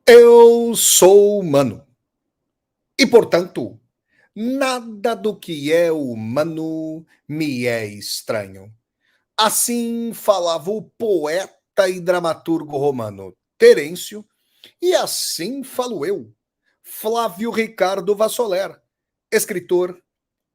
Eu sou humano e, portanto, nada do que é humano me é estranho. Assim falava o poeta e dramaturgo romano Terêncio, e assim falo eu, Flávio Ricardo Vassoler, escritor,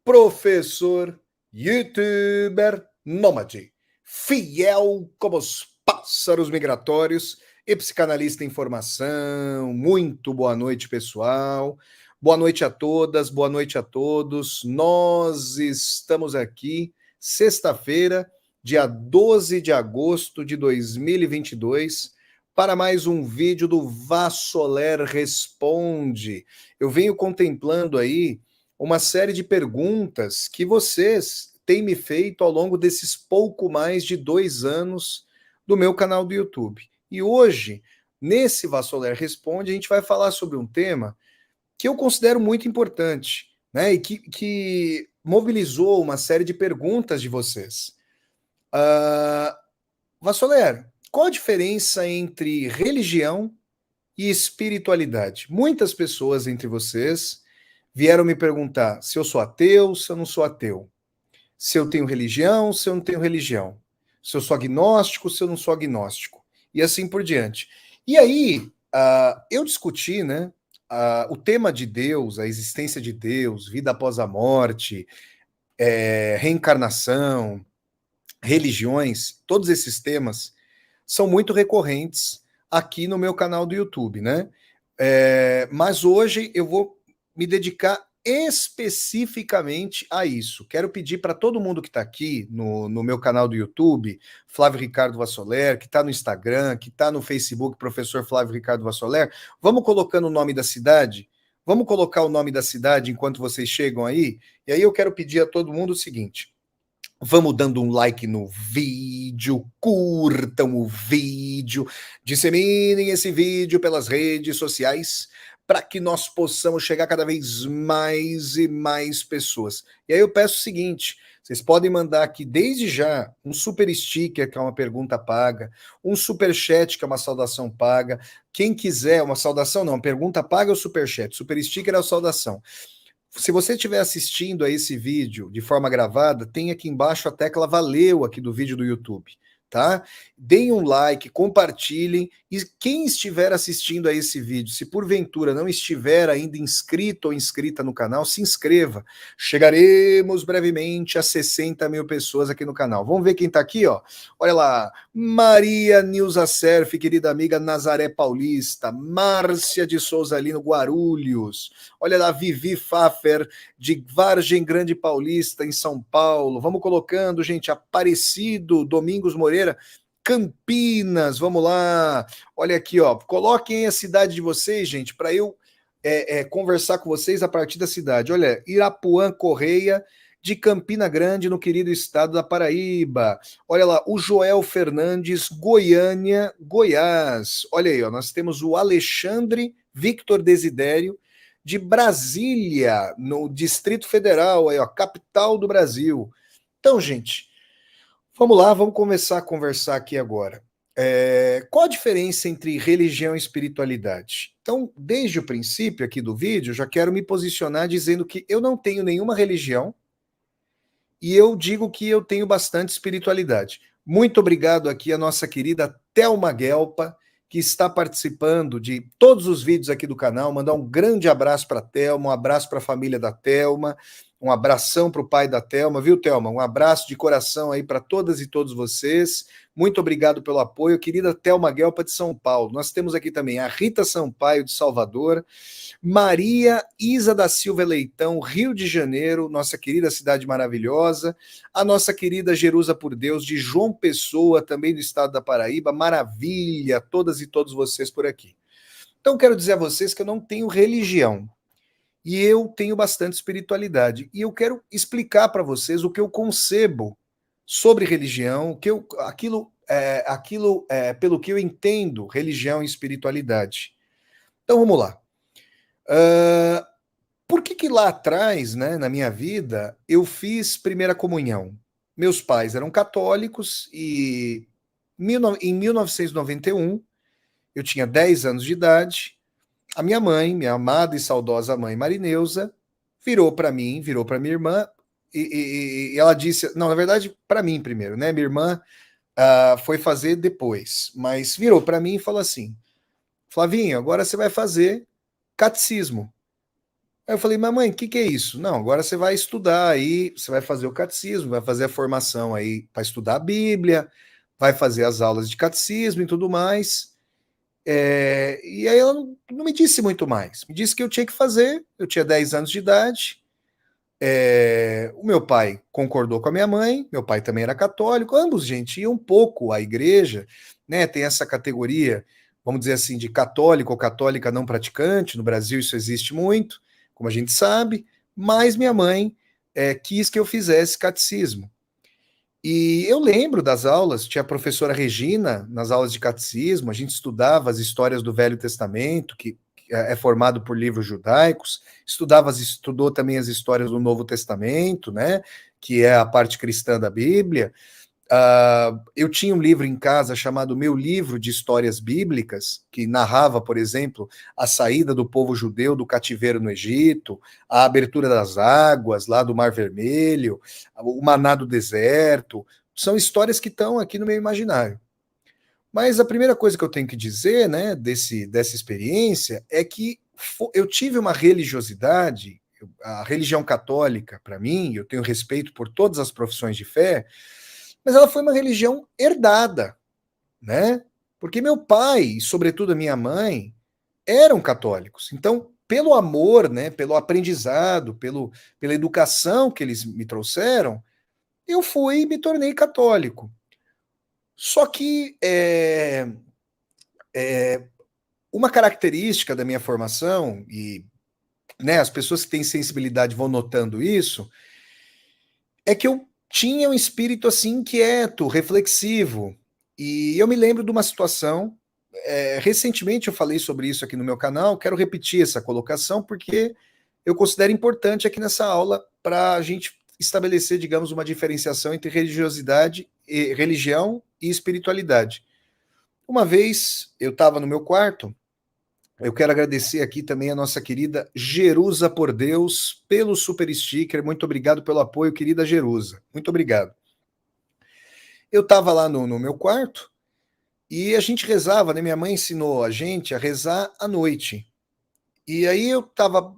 professor, youtuber, nômade, fiel como os pássaros migratórios e psicanalista em formação. Muito boa noite, pessoal. Boa noite a todas, boa noite a todos. Nós estamos aqui, sexta-feira, dia 12 de agosto de 2022, para mais um vídeo do Vassoler Responde. Eu venho contemplando aí uma série de perguntas que vocês têm me feito ao longo desses pouco mais de 2 anos do meu canal do YouTube. E hoje, nesse Vassoler Responde, a gente vai falar sobre um tema que eu considero muito importante, né? E que mobilizou uma série de perguntas de vocês. Vassoler, qual a diferença entre religião e espiritualidade? Muitas pessoas entre vocês vieram me perguntar se eu sou ateu, se eu não sou ateu, se eu tenho religião, se eu não tenho religião, se eu sou agnóstico, se eu não sou agnóstico, e assim por diante. E aí, eu discuti, né, o tema de Deus, a existência de Deus, vida após a morte, reencarnação, religiões, todos esses temas são muito recorrentes aqui no meu canal do YouTube, né? Mas hoje eu vou me dedicar especificamente a isso. Quero pedir para todo mundo que está aqui no meu canal do YouTube, Flávio Ricardo Vassoler, que está no Instagram, que está no Facebook, Professor Flávio Ricardo Vassoler, vamos colocando o nome da cidade? Vamos colocar o nome da cidade enquanto vocês chegam aí? E aí eu quero pedir a todo mundo o seguinte: vamos dando um like no vídeo, curtam o vídeo, disseminem esse vídeo pelas redes sociais para que nós possamos chegar cada vez mais e mais pessoas. E aí eu peço o seguinte: vocês podem mandar aqui desde já um super sticker, que é uma pergunta paga, um super chat, que é uma saudação paga. Quem quiser, uma saudação não, pergunta paga ou super chat. Super sticker é a saudação. Se você estiver assistindo a esse vídeo de forma gravada, tem aqui embaixo a tecla valeu aqui do vídeo do YouTube, tá? Deem um like, compartilhem, e quem estiver assistindo a esse vídeo, se porventura não estiver ainda inscrito ou inscrita no canal, se inscreva. Chegaremos brevemente a 60 mil pessoas aqui no canal. Vamos ver quem tá aqui, ó. Olha lá, Maria Nilza Serf, querida amiga Nazaré Paulista, Márcia de Souza Lino, Guarulhos. Olha lá, Vivi Pfaffer, de Vargem Grande Paulista, em São Paulo. Vamos colocando, gente, Aparecido, Domingos Moreira, Campinas, vamos lá. Olha aqui, ó. Coloquem a cidade de vocês, gente, para eu conversar com vocês a partir da cidade. Olha, Irapuã Correia, de Campina Grande, no querido estado da Paraíba. Olha lá, o Joel Fernandes, Goiânia, Goiás. Olha aí, ó, nós temos o Alexandre Victor Desidério, de Brasília, no Distrito Federal, aí, ó, capital do Brasil. Então, gente, vamos lá, vamos começar a conversar aqui agora. Qual a diferença entre religião e espiritualidade? Então, desde o princípio aqui do vídeo, já quero me posicionar dizendo que eu não tenho nenhuma religião e eu digo que eu tenho bastante espiritualidade. Muito obrigado aqui a nossa querida Thelma Guelpa, que está participando de todos os vídeos aqui do canal. Mandar um grande abraço para a Thelma, um abraço para a família da Thelma, um abração para o pai da Thelma, viu, Thelma? Um abraço de coração aí para todas e todos vocês. Muito obrigado pelo apoio, querida Thelma Guelpa de São Paulo. Nós temos aqui também a Rita Sampaio de Salvador, Maria Isa da Silva Leitão, Rio de Janeiro, nossa querida cidade maravilhosa, a nossa querida Jerusa por Deus, de João Pessoa, também do estado da Paraíba, maravilha, todas e todos vocês por aqui. Então, quero dizer a vocês que eu não tenho religião, e eu tenho bastante espiritualidade, e eu quero explicar para vocês o que eu concebo sobre religião, pelo que eu entendo religião e espiritualidade. Então, vamos lá. Por que lá atrás, né, na minha vida, eu fiz primeira comunhão? Meus pais eram católicos e em 1991, eu tinha 10 anos de idade, a minha mãe, minha amada e saudosa mãe Marineusa, virou para mim, virou para minha irmã, e ela disse, não, na verdade, para mim primeiro, né? Minha irmã foi fazer depois, mas virou para mim e falou assim: Flavinho, agora você vai fazer catecismo. Aí eu falei, mamãe, o que é isso? Não, agora você vai estudar aí, você vai fazer o catecismo, vai fazer a formação aí para estudar a Bíblia, vai fazer as aulas de catecismo e tudo mais. E aí ela não me disse muito mais. Me disse que eu tinha que fazer, eu tinha 10 anos de idade. O meu pai concordou com a minha mãe, meu pai também era católico, ambos, gente, iam um pouco à igreja, né? Tem essa categoria, vamos dizer assim, de católico ou católica não praticante, no Brasil isso existe muito, como a gente sabe, mas minha mãe quis que eu fizesse catecismo. E eu lembro das aulas, tinha a professora Regina nas aulas de catecismo, a gente estudava as histórias do Velho Testamento, que é formado por livros judaicos, estudou também as histórias do Novo Testamento, né, que é a parte cristã da Bíblia. Eu tinha um livro em casa chamado Meu Livro de Histórias Bíblicas, que narrava, por exemplo, a saída do povo judeu do cativeiro no Egito, a abertura das águas lá do Mar Vermelho, o maná do deserto. São histórias que estão aqui no meu imaginário. Mas a primeira coisa que eu tenho que dizer, né, dessa experiência, é que eu tive uma religiosidade, a religião católica, para mim, eu tenho respeito por todas as profissões de fé, mas ela foi uma religião herdada, né? Porque meu pai, e sobretudo a minha mãe, eram católicos. Então, pelo amor, né, pelo aprendizado, pela educação que eles me trouxeram, eu fui e me tornei católico. Só que uma característica da minha formação, e né, as pessoas que têm sensibilidade vão notando isso, é que eu tinha um espírito assim inquieto, reflexivo. E eu me lembro de uma situação, recentemente eu falei sobre isso aqui no meu canal, quero repetir essa colocação porque eu considero importante aqui nessa aula para a gente estabelecer, digamos, uma diferenciação entre religiosidade, religião e espiritualidade. Uma vez eu estava no meu quarto, eu quero agradecer aqui também a nossa querida Jerusa por Deus pelo super sticker. Muito obrigado pelo apoio, querida Jerusa. Muito obrigado. Eu estava lá no meu quarto e a gente rezava, né? Minha mãe ensinou a gente a rezar à noite. E aí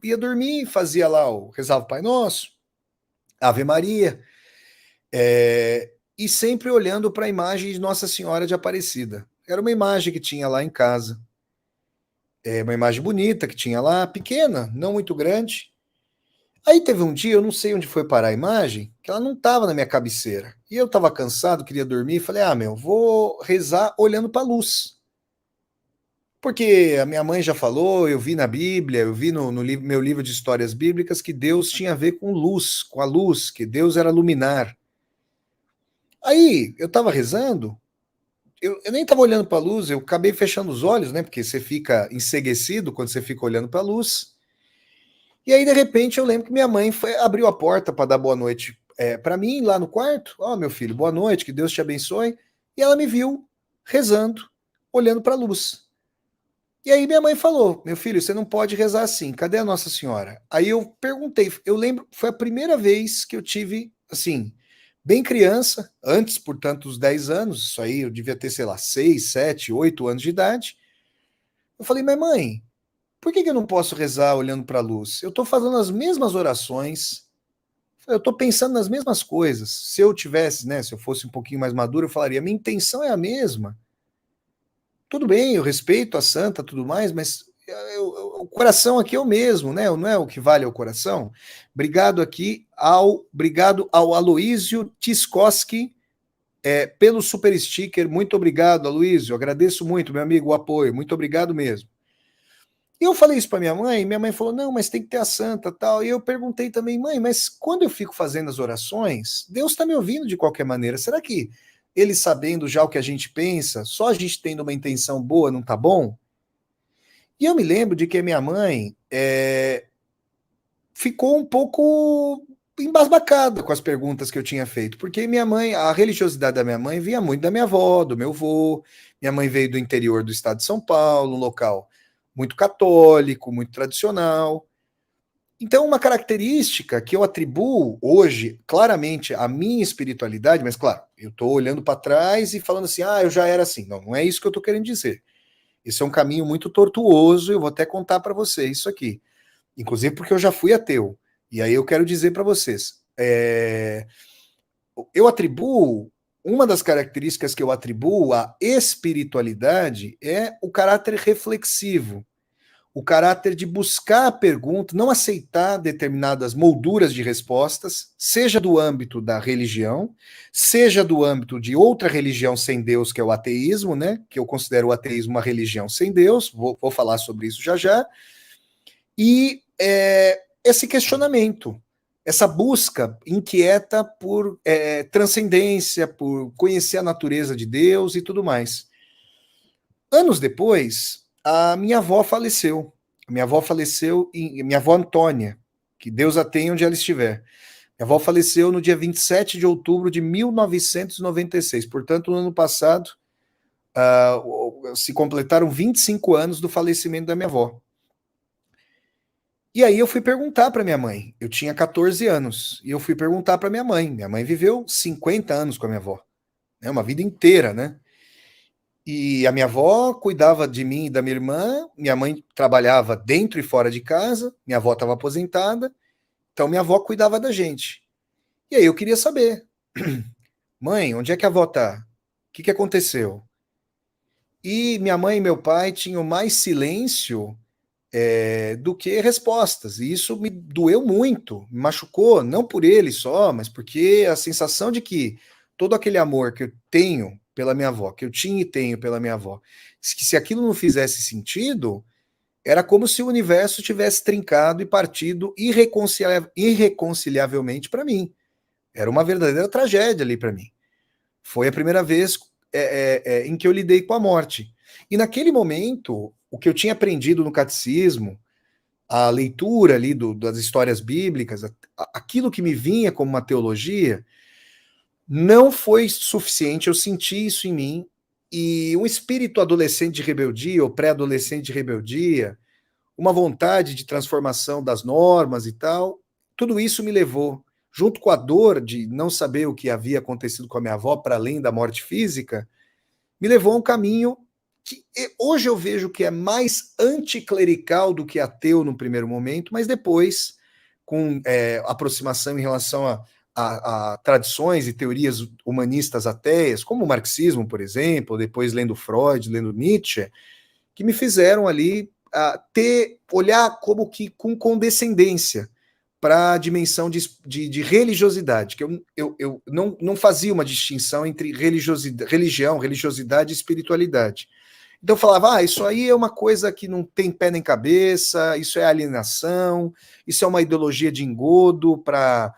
ia dormir, fazia lá rezava o Pai Nosso, Ave Maria, e sempre olhando para a imagem de Nossa Senhora de Aparecida. Era uma imagem que tinha lá em casa. Uma imagem bonita que tinha lá, pequena, não muito grande. Aí teve um dia, eu não sei onde foi parar a imagem, que ela não estava na minha cabeceira. E eu estava cansado, queria dormir, falei, vou rezar olhando para a luz. Porque a minha mãe já falou, eu vi na Bíblia, eu vi no meu livro de histórias bíblicas que Deus tinha a ver com luz, com a luz, que Deus era luminar. Aí eu estava rezando, eu nem estava olhando para a luz, eu acabei fechando os olhos, né? Porque você fica enceguecido quando você fica olhando para a luz. E aí, de repente, eu lembro que minha mãe abriu a porta para dar boa noite para mim lá no quarto. Ó, meu filho, boa noite, que Deus te abençoe. E ela me viu rezando, olhando para a luz. E aí minha mãe falou: meu filho, você não pode rezar assim, cadê a Nossa Senhora? Aí eu perguntei, eu lembro, foi a primeira vez que eu tive, assim, bem criança, antes, portanto, os 10 anos, isso aí eu devia ter, sei lá, 6, 7, 8 anos de idade. Eu falei, mas mãe, por que eu não posso rezar olhando para a luz? Eu estou fazendo as mesmas orações, eu estou pensando nas mesmas coisas. Se eu tivesse, né, se eu fosse um pouquinho mais maduro, eu falaria, minha intenção é a mesma. Tudo bem, eu respeito a santa, tudo mais, mas o coração aqui é o mesmo, né? Não é o que vale é o coração. Obrigado ao Aloísio Tiskoski pelo super sticker. Muito obrigado, Aloísio. Agradeço muito, meu amigo, o apoio. Muito obrigado mesmo. E eu falei isso para minha mãe falou: "Não, mas tem que ter a santa, tal". E eu perguntei também: "Mãe, mas quando eu fico fazendo as orações, Deus está me ouvindo de qualquer maneira. Será que ele sabendo já o que a gente pensa, só a gente tendo uma intenção boa não tá bom?" E eu me lembro de que a minha mãe ficou um pouco embasbacada com as perguntas que eu tinha feito, porque minha mãe, a religiosidade da minha mãe vinha muito da minha avó, do meu avô. Minha mãe veio do interior do estado de São Paulo, um local muito católico, muito tradicional. Então, uma característica que eu atribuo hoje, claramente, à minha espiritualidade, mas claro, eu estou olhando para trás e falando assim, eu já era assim. Não, não é isso que eu estou querendo dizer. Esse é um caminho muito tortuoso, eu vou até contar para vocês isso aqui. Inclusive porque eu já fui ateu. E aí eu quero dizer para vocês, eu atribuo, uma das características que eu atribuo à espiritualidade é o caráter reflexivo, o caráter de buscar a pergunta, não aceitar determinadas molduras de respostas, seja do âmbito da religião, seja do âmbito de outra religião sem Deus, que é o ateísmo, né? Que eu considero o ateísmo uma religião sem Deus, vou falar sobre isso já já, e esse questionamento, essa busca inquieta por transcendência, por conhecer a natureza de Deus e tudo mais. Anos depois, a minha avó faleceu. Minha avó faleceu, minha avó Antônia, que Deus a tenha onde ela estiver. Minha avó faleceu no dia 27 de outubro de 1996. Portanto, no ano passado, se completaram 25 anos do falecimento da minha avó. E aí eu fui perguntar para minha mãe. Eu tinha 14 anos. E eu fui perguntar para minha mãe. Minha mãe viveu 50 anos com a minha avó. Né, uma vida inteira, né? E a minha avó cuidava de mim e da minha irmã, minha mãe trabalhava dentro e fora de casa, minha avó estava aposentada, então minha avó cuidava da gente. E aí eu queria saber, mãe, onde é que a avó tá? O que aconteceu? E minha mãe e meu pai tinham mais silêncio do que respostas, e isso me doeu muito, me machucou, não por ele só, mas porque a sensação de que todo aquele amor que eu tenho pela minha avó, que eu tinha e tenho pela minha avó, que se aquilo não fizesse sentido, era como se o universo tivesse trincado e partido irreconciliavelmente para mim. Era uma verdadeira tragédia ali para mim. Foi a primeira vez em que eu lidei com a morte. E naquele momento, o que eu tinha aprendido no catecismo, a leitura ali das histórias bíblicas, aquilo que me vinha como uma teologia, não foi suficiente. Eu senti isso em mim. E um espírito adolescente de rebeldia, ou pré-adolescente de rebeldia, uma vontade de transformação das normas e tal, tudo isso me levou, junto com a dor de não saber o que havia acontecido com a minha avó, para além da morte física, me levou a um caminho que hoje eu vejo que é mais anticlerical do que ateu no primeiro momento, mas depois, com aproximação em relação a tradições e teorias humanistas ateias, como o marxismo, por exemplo, depois lendo Freud, lendo Nietzsche, que me fizeram ali olhar como que com condescendência para a dimensão de religiosidade, que eu não fazia uma distinção entre religião, religiosidade e espiritualidade. Então eu falava, isso aí é uma coisa que não tem pé nem cabeça, isso é alienação, isso é uma ideologia de engodo para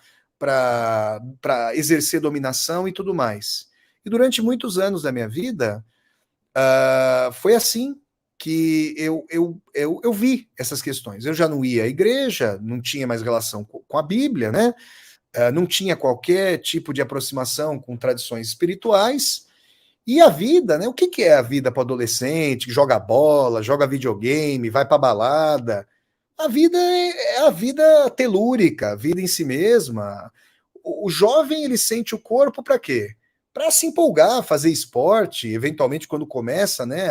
exercer dominação e tudo mais. E durante muitos anos da minha vida, foi assim que eu vi essas questões. Eu já não ia à igreja, não tinha mais relação com a Bíblia, né? Não tinha qualquer tipo de aproximação com tradições espirituais. E a vida, né? O que é a vida para adolescente que joga bola, joga videogame, vai para balada? A vida é a vida telúrica, a vida em si mesma. O jovem ele sente o corpo para quê? Para se empolgar, fazer esporte, eventualmente quando começa, né,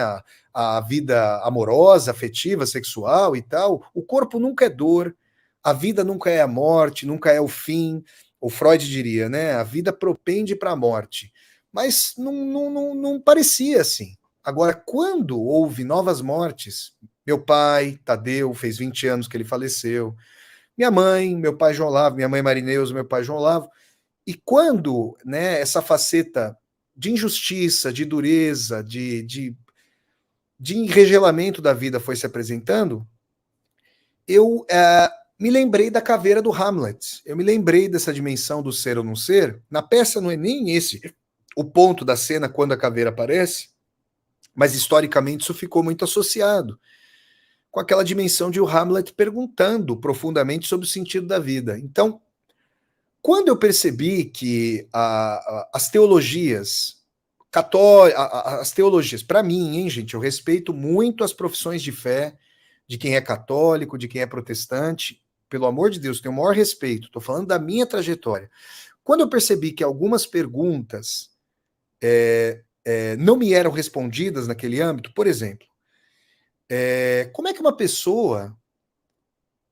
a vida amorosa, afetiva, sexual e tal. O corpo nunca é dor, a vida nunca é a morte, nunca é o fim. O Freud diria, né? A vida propende para a morte. Mas não parecia assim. Agora, quando houve novas mortes, meu pai, Tadeu, fez 20 anos que ele faleceu, minha mãe, meu pai João Lavo, minha mãe Marineuza, meu pai João Lavo, e quando, né, essa faceta de injustiça, de dureza, de enregelamento da vida foi se apresentando, eu me lembrei da caveira do Hamlet. Eu me lembrei dessa dimensão do ser ou não ser. Na peça não é nem esse o ponto da cena quando a caveira aparece, mas historicamente isso ficou muito associado com aquela dimensão de o Hamlet perguntando profundamente sobre o sentido da vida. Então, quando eu percebi que as teologias católicas, as teologias, para mim, hein, gente, eu respeito muito as profissões de fé, de quem é católico, de quem é protestante. Pelo amor de Deus, tenho o maior respeito. Estou falando da minha trajetória. Quando eu percebi que algumas perguntas não me eram respondidas naquele âmbito, por exemplo, como é que uma pessoa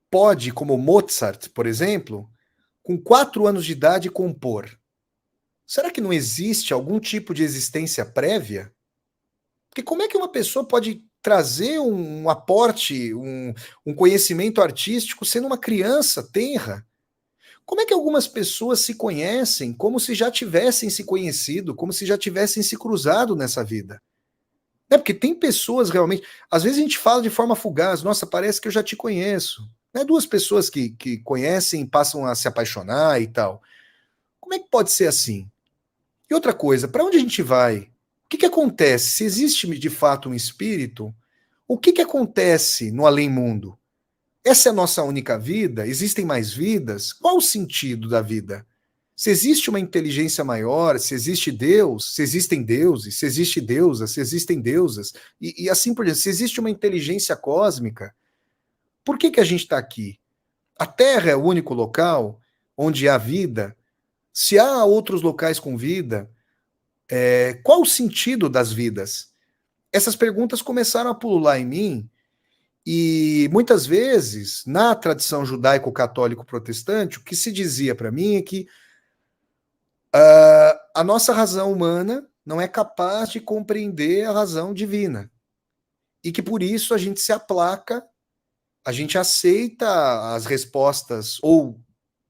pode, como Mozart, por exemplo, com 4 anos de idade, compor? Será que não existe algum tipo de existência prévia? Porque como é que uma pessoa pode trazer um aporte, um conhecimento artístico sendo uma criança tenra? Como é que algumas pessoas se conhecem como se já tivessem se conhecido, como se já tivessem se cruzado nessa vida? É porque tem pessoas realmente. Às vezes a gente fala de forma fugaz, nossa, parece que eu já te conheço. Né? Duas pessoas que conhecem passam a se apaixonar e tal. Como é que pode ser assim? E outra coisa, para onde a gente vai? O que acontece? Se existe de fato um espírito, o que acontece no além-mundo? Essa é a nossa única vida? Existem mais vidas? Qual o sentido da vida? Se existe uma inteligência maior, se existe Deus, se existem deuses, se existe deusa, se existem deusas, e assim por diante, se existe uma inteligência cósmica, por que a gente está aqui? A Terra é o único local onde há vida? Se há outros locais com vida, qual o sentido das vidas? Essas perguntas começaram a pulular em mim, e muitas vezes, na tradição judaico-católico-protestante, o que se dizia para mim é que a nossa razão humana não é capaz de compreender a razão divina. E que por isso a gente se aplaca, a gente aceita as respostas ou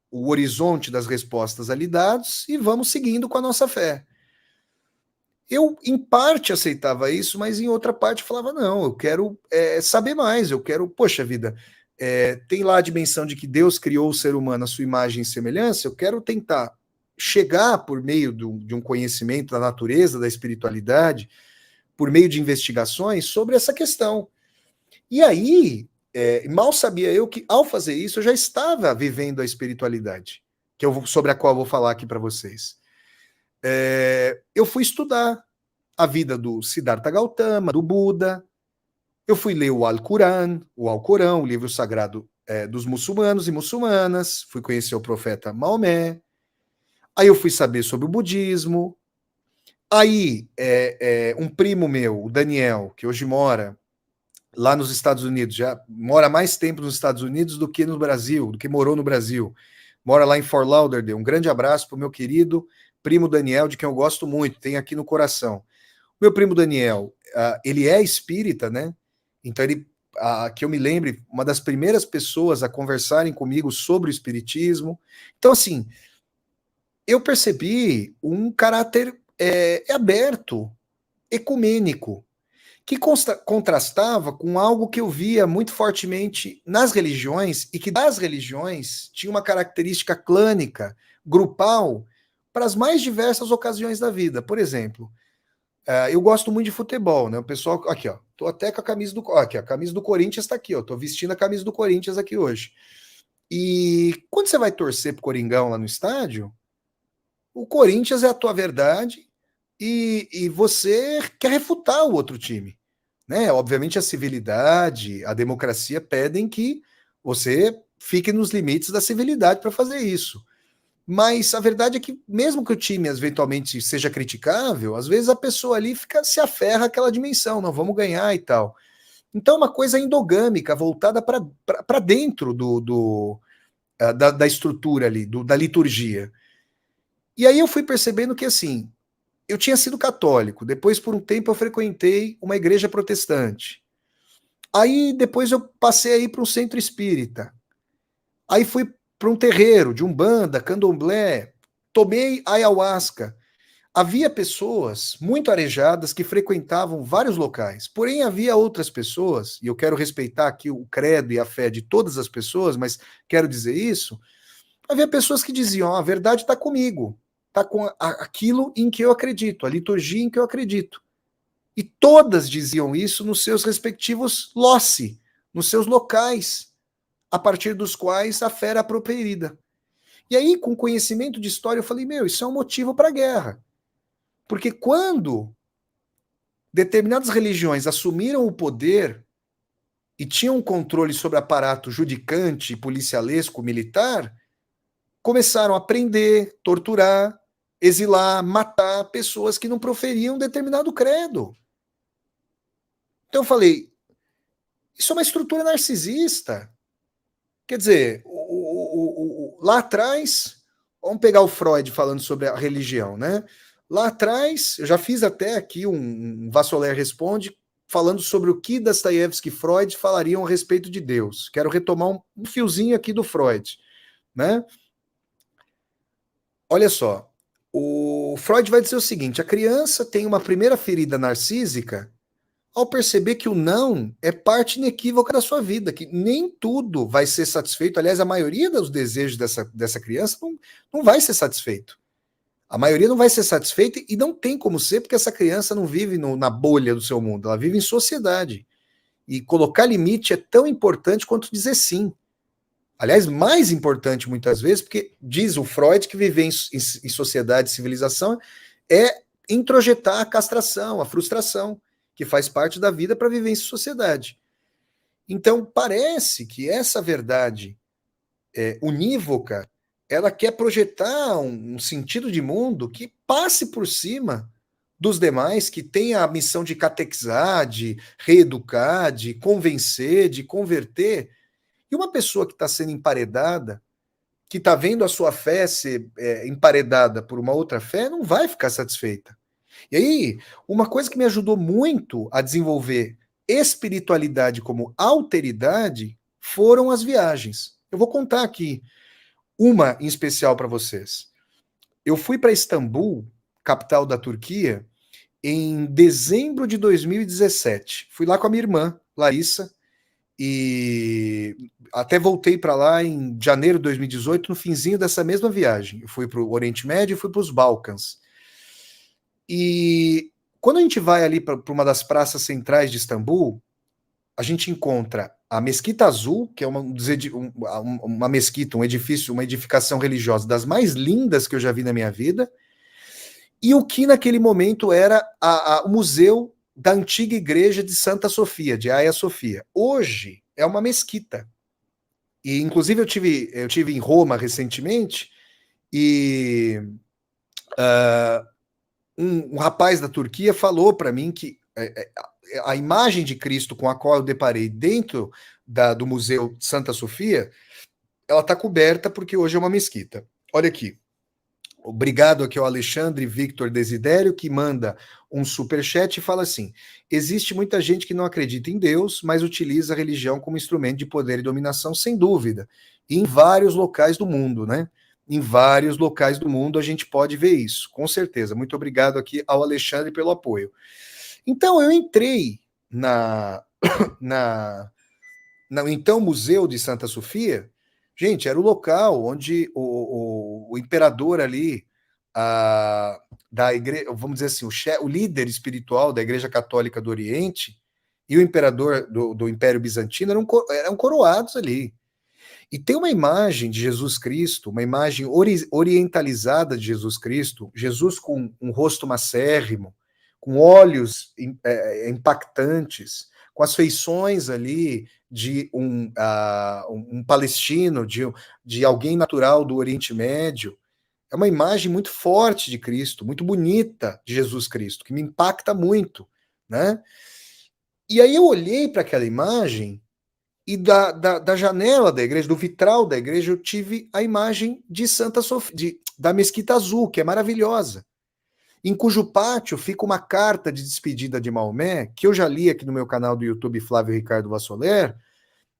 o horizonte das respostas ali dados e vamos seguindo com a nossa fé. Eu, em parte, aceitava isso, mas em outra parte falava, não, eu quero saber mais, eu quero, poxa vida, tem lá a dimensão de que Deus criou o ser humano à sua imagem e semelhança, eu quero tentar chegar por meio de um conhecimento da natureza, da espiritualidade, por meio de investigações sobre essa questão. E aí, mal sabia eu que, ao fazer isso, eu já estava vivendo a espiritualidade, sobre a qual eu vou falar aqui para vocês. Eu fui estudar a vida do Siddhartha Gautama, do Buda, eu fui ler o Alcorão, o livro sagrado dos muçulmanos e muçulmanas, fui conhecer o profeta Maomé, aí eu fui saber sobre o budismo, aí um primo meu, o Daniel, que hoje mora lá nos Estados Unidos, já mora mais tempo nos Estados Unidos do que no Brasil, do que morou no Brasil, mora lá em Fort Lauderdale, um grande abraço para o meu querido primo Daniel, de quem eu gosto muito, tem aqui no coração. Meu primo Daniel, ele é espírita, né? Então ele, que eu me lembre, uma das primeiras pessoas a conversarem comigo sobre o espiritismo. Então, assim, eu percebi um caráter aberto, ecumênico, que contrastava com algo que eu via muito fortemente nas religiões e que das religiões tinha uma característica clânica, grupal, para as mais diversas ocasiões da vida. Por exemplo, eu gosto muito de futebol, né? O pessoal, aqui, ó, tô até com a camisa do, aqui, a camisa do Corinthians está aqui, ó, tô vestindo a camisa do Corinthians aqui hoje. E quando você vai torcer pro Coringão lá no estádio, o Corinthians é a tua verdade e você quer refutar o outro time, né? Obviamente a civilidade, a democracia pedem que você fique nos limites da civilidade para fazer isso. Mas a verdade é que, mesmo que o time eventualmente seja criticável, às vezes a pessoa ali se aferra àquela dimensão, não vamos ganhar e tal. Então, é uma coisa endogâmica, voltada para dentro da estrutura ali, da liturgia. E aí eu fui percebendo que, assim, eu tinha sido católico, depois, por um tempo, eu frequentei uma igreja protestante. Aí, depois, eu passei a ir para um centro espírita. Aí fui para um terreiro de umbanda, candomblé, tomei ayahuasca. Havia pessoas muito arejadas que frequentavam vários locais, porém havia outras pessoas, e eu quero respeitar aqui o credo e a fé de todas as pessoas, mas quero dizer isso, havia pessoas que diziam, a verdade está comigo, está com aquilo em que eu acredito, a liturgia em que eu acredito. E todas diziam isso nos seus respectivos loci, nos seus locais, a partir dos quais a fé era proferida. E aí, com conhecimento de história, eu falei, meu, isso é um motivo para a guerra. Porque quando determinadas religiões assumiram o poder e tinham um controle sobre aparato judicante, policialesco, militar, começaram a prender, torturar, exilar, matar pessoas que não proferiam determinado credo. Então eu falei, isso é uma estrutura narcisista. Quer dizer, lá atrás, vamos pegar o Freud falando sobre a religião, né? Lá atrás, eu já fiz até aqui um Vassoler Responde, falando sobre o que Dostoiévski e Freud falariam a respeito de Deus. Quero retomar um fiozinho aqui do Freud, né? Olha só, o Freud vai dizer o seguinte: a criança tem uma primeira ferida narcísica ao perceber que o não é parte inequívoca da sua vida, que nem tudo vai ser satisfeito. Aliás, a maioria dos desejos dessa criança não vai ser satisfeito. A maioria não vai ser satisfeita e não tem como ser, porque essa criança não vive na bolha do seu mundo, ela vive em sociedade. E colocar limite é tão importante quanto dizer sim. Aliás, mais importante muitas vezes, porque diz o Freud que viver em sociedade e civilização é introjetar a castração, a frustração, que faz parte da vida para viver em sociedade. Então, parece que essa verdade unívoca, ela quer projetar um sentido de mundo que passe por cima dos demais, que tenha a missão de catequizar, de reeducar, de convencer, de converter. E uma pessoa que está sendo emparedada, que está vendo a sua fé ser emparedada por uma outra fé, não vai ficar satisfeita. E aí, uma coisa que me ajudou muito a desenvolver espiritualidade como alteridade foram as viagens. Eu vou contar aqui uma em especial para vocês. Eu fui para Istambul, capital da Turquia, em dezembro de 2017. Fui lá com a minha irmã, Larissa, e até voltei para lá em janeiro de 2018, no finzinho dessa mesma viagem. Eu fui para o Oriente Médio e fui para os Balcãs. E quando a gente vai ali para uma das praças centrais de Istambul, a gente encontra a Mesquita Azul, que é uma mesquita, um edifício, uma edificação religiosa das mais lindas que eu já vi na minha vida, e o que naquele momento era o museu da antiga igreja de Santa Sofia, de Hagia Sofia. Hoje é uma mesquita. E inclusive eu tive em Roma recentemente e um rapaz da Turquia falou para mim que a imagem de Cristo com a qual eu deparei dentro do Museu Santa Sofia, ela está coberta porque hoje é uma mesquita. Olha aqui. Obrigado aqui ao Alexandre Victor Desidério, que manda um superchat e fala assim: existe muita gente que não acredita em Deus, mas utiliza a religião como instrumento de poder e dominação, sem dúvida. E em vários locais do mundo, né? Em vários locais do mundo a gente pode ver isso, com certeza. Muito obrigado aqui ao Alexandre pelo apoio. Então eu entrei no então Museu de Santa Sofia. Gente, era o local onde o imperador ali, da igreja, vamos dizer assim, o líder espiritual da Igreja Católica do Oriente e o imperador do Império Bizantino eram coroados ali. E tem uma imagem de Jesus Cristo, uma imagem orientalizada de Jesus Cristo, Jesus com um rosto macérrimo, com olhos impactantes, com as feições ali de um palestino, de alguém natural do Oriente Médio. É uma imagem muito forte de Cristo, muito bonita de Jesus Cristo, que me impacta muito, né? E aí eu olhei para aquela imagem e da janela da igreja, do vitral da igreja, eu tive a imagem de Santa Sofia, da Mesquita Azul, que é maravilhosa, em cujo pátio fica uma carta de despedida de Maomé, que eu já li aqui no meu canal do YouTube Flávio Ricardo Vassoler,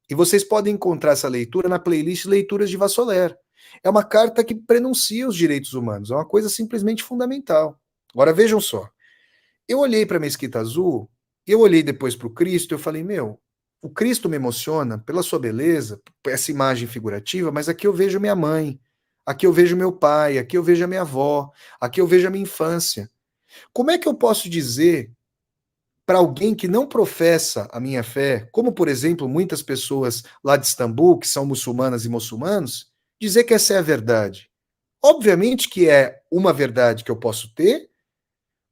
e vocês podem encontrar essa leitura na playlist Leituras de Vassoler. É uma carta que prenuncia os direitos humanos, é uma coisa simplesmente fundamental. Agora vejam só, eu olhei para a Mesquita Azul, eu olhei depois para o Cristo, eu falei, meu, o Cristo me emociona pela sua beleza, por essa imagem figurativa, mas aqui eu vejo minha mãe, aqui eu vejo meu pai, aqui eu vejo a minha avó, aqui eu vejo a minha infância. Como é que eu posso dizer para alguém que não professa a minha fé, como por exemplo muitas pessoas lá de Istambul, que são muçulmanas e muçulmanos, dizer que essa é a verdade? Obviamente que é uma verdade que eu posso ter,